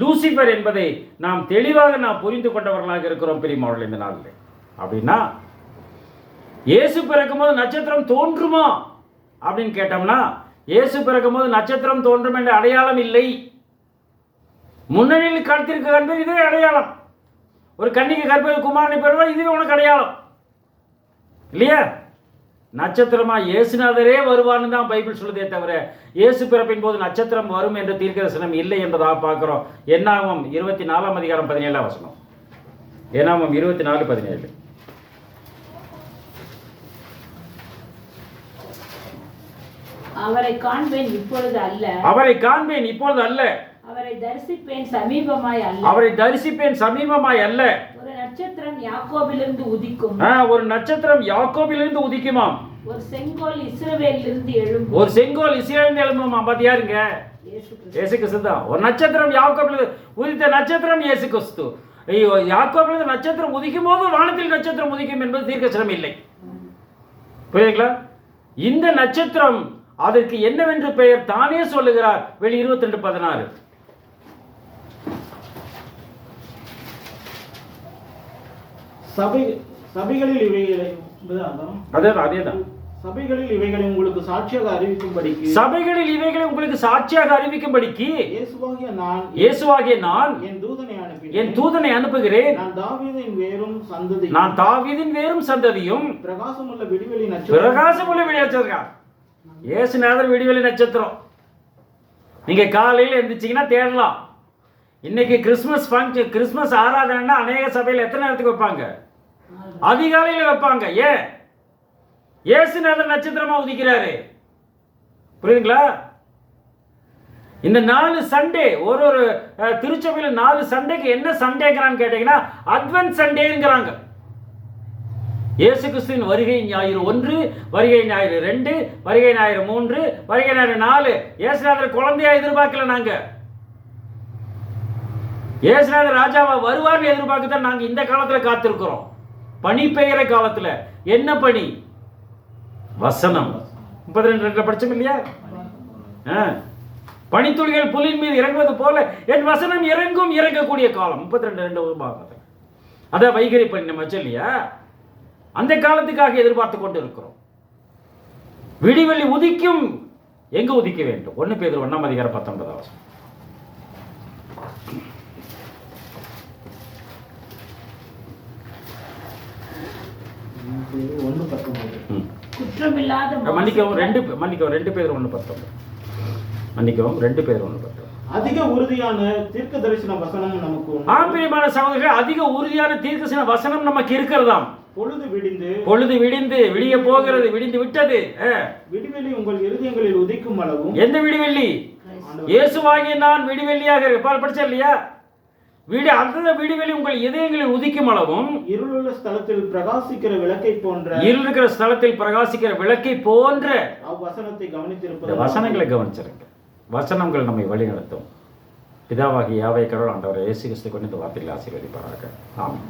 லூசிபர் என்பதை நாம் தெளிவாக புரிந்து கொண்டவர்களாக இருக்கிறோம் பிரியமானவர்களே இந்த நாளில். அப்படின்னா இயேசு பிறக்கும் போது நட்சத்திரம் தோன்றுமா அப்படின்னு கேட்டோம்னா, இயேசு பிறக்கும் போது நட்சத்திரம் தோன்றும் என்ற அடையாளம் இல்லை. முன்னணியில் காத்திருக்க கற்பது இதுவே அடையாளம். ஒரு கன்னிக்கு கற்பது குமாரனை பெறுவா, இதுவே உனக்கு அடையாளம் இல்லையா? நட்சத்திரமா இயேசுநாதரே வருவான்னு தான் பைபிள் சொல்லுதே தவிர, இயேசு பிறப்பின் போது நட்சத்திரம் வரும் என்ற தீர்க்கதரிசனம் இல்லை என்பதாக பார்க்கிறோம். என்னாகும் 24ஆம் அதிகாரம் 17ஆம் வசனம். என்னாகும் 24:17. அவரை காண்பேன் இப்பொழுது அல்ல, அவரை காண்பேன் இப்பொழுது அல்ல, அவரை தரிசிப்பேன் சமீபமாய் அல்ல, அவரை தரிசிப்பேன் சமீபமாய் அல்ல. ஒரு நட்சத்திரம் யாக்கோபிலிருந்து உதிக்கும், ஒரு நட்சத்திரம் யாக்கோபிலிருந்து உதிக்குமாம். ஒரு செங்கோல் இஸ்ரவேலிலிருந்து எழும்பும், ஒரு செங்கோல் இஸ்ரவேலிலிருந்து எழும்புமாம். பாத்தியாருங்க, இயேசு கிறிஸ்து தான். ஒரு நட்சத்திரம் யாக்கோபிலிருந்து உதித்த நட்சத்திரம் இயேசு கிறிஸ்து. யாக்கோபிலிருந்து நட்சத்திரம் உதிக்கும் போது வானத்தில் நட்சத்திரம் உதிக்கும் என்பது தீர்க்கதரிசனம் இல்லை. புரியுதுங்களா? இந்த நட்சத்திரம் அதற்கு என்னவென்று பெயர் தானே சொல்லுகிறார். வெளி 22:16. சபைகளில் இவைகளை அதேதான். சபைகளில் இவைகளை உங்களுக்கு சாட்சியாக அறிவிக்கும்படிக்கு, சபைகளில் இவைகளை உங்களுக்கு சாட்சியாக அறிவிக்கும்படிக்கு இயேசுவாகிய நான் என் தூதனை அனுப்புகிறேன். நான் தாவீதின் வேரும் சந்ததியும் பிரகாசமுள்ள விடிவெளி நட்சத்திரம். இயேசுநாதர் விடிவெளி நட்சத்திரம். நீங்க காலையில் எந்திரிச்சிங்கன்னா தேடலாம். இன்னைக்கு கிறிஸ்துமஸ் ஃபங்க்ஷன், கிறிஸ்துமஸ் ஆராதனைன்னா அநேக சபையில் எத்தனை நேரத்துக்கு வைப்பாங்க? அதிகாலையில் வைப்பாங்க. ஏன்? இயேசுநாதர் நட்சத்திரமா உதிக்கிறாரு. புரியுதுங்களா? இந்த 4 சண்டே, ஒரு திருச்சபையில் 4 சண்டேக்கு என்ன சண்டேங்கிறான்னு கேட்டீங்கன்னா அட்வென்ட் சண்டேங்கிறாங்க. இயேசு கிறிஸ்துவின் வருகை ஞாயிறு 1, வருகை ஞாயிறு 2, வருகை ஞாயிறு 3, வருகை ஞாயிறு 4. இயேசுநாதர் குழந்தையா எதிர்பார்க்கல. நாங்க இயேசுநாதர் ராஜாவா வருவார்னு எதிர்பார்க்க தான் நாங்க இந்த காலத்துல காத்திருக்கிறோம். பனி பெய்கிற காலத்துல. என்ன பனி? வசனம் 32 படிச்சோம் இல்லையா? பனித்துளிகள் புலின் மீது இறங்குவது போல என் வசனம் இறங்கக்கூடிய காலம் 32 அதான் வைகரி பனி நம்ம வச்சு இல்லையா? அந்த காலத்துக்காக எதிர்பார்த்து கொண்டு இருக்கிறோம். விடிவெள்ளி உதிக்கும். எங்க உதிக்க வேண்டும்? 1 பேதுரு 1ஆம் அதிகாரம் 19ஆம் வசனம். குற்றமில்லாத மன்னிக்கவும் 2 பேதுரு 1:19. மன்னிக்கவும் 2 பேதுரு 1:19. அதிக உறுதியான தீர்க்க தரிசன வசனம் நமக்கு உண்டு. ஆம்பிரியமான சகோதரர்களே, அதிக உறுதியான தீர்க்கதரிசன வசனம் நமக்கு இருக்கிறதாம். பொழுது விடிந்து விடிய போகிறது, விடிந்து விட்டது. விடிவெள்ளி உங்கள் இருதயங்களில் உதிக்கும் அளவும். எந்த விடிவெள்ளி? இயேசுவாகிய நான் விடிவெள்ளியாக படிச்ச இல்லையா? அந்த விடிவெளி உங்கள் இதயங்களில் உதிக்கும் அளவும் இருளுள்ள ஸ்தலத்தில் பிரகாசிக்கிற விளக்கை போன்ற, இருளுகிற ஸ்தலத்தில் பிரகாசிக்கிற விளக்கை போன்ற வசனத்தை கவனித்திருப்பது. வசனங்களை கவனிச்சிருங்க. வசனங்கள் நம்மை வழி நடத்தும். பிதாவாகிய யாவை கடவுள் ஆண்டவரை இயேசு கிறிஸ்து கொண்டு இந்த வார்த்தைகளை ஆசீர்வதிப்பாராக. ஆமென்.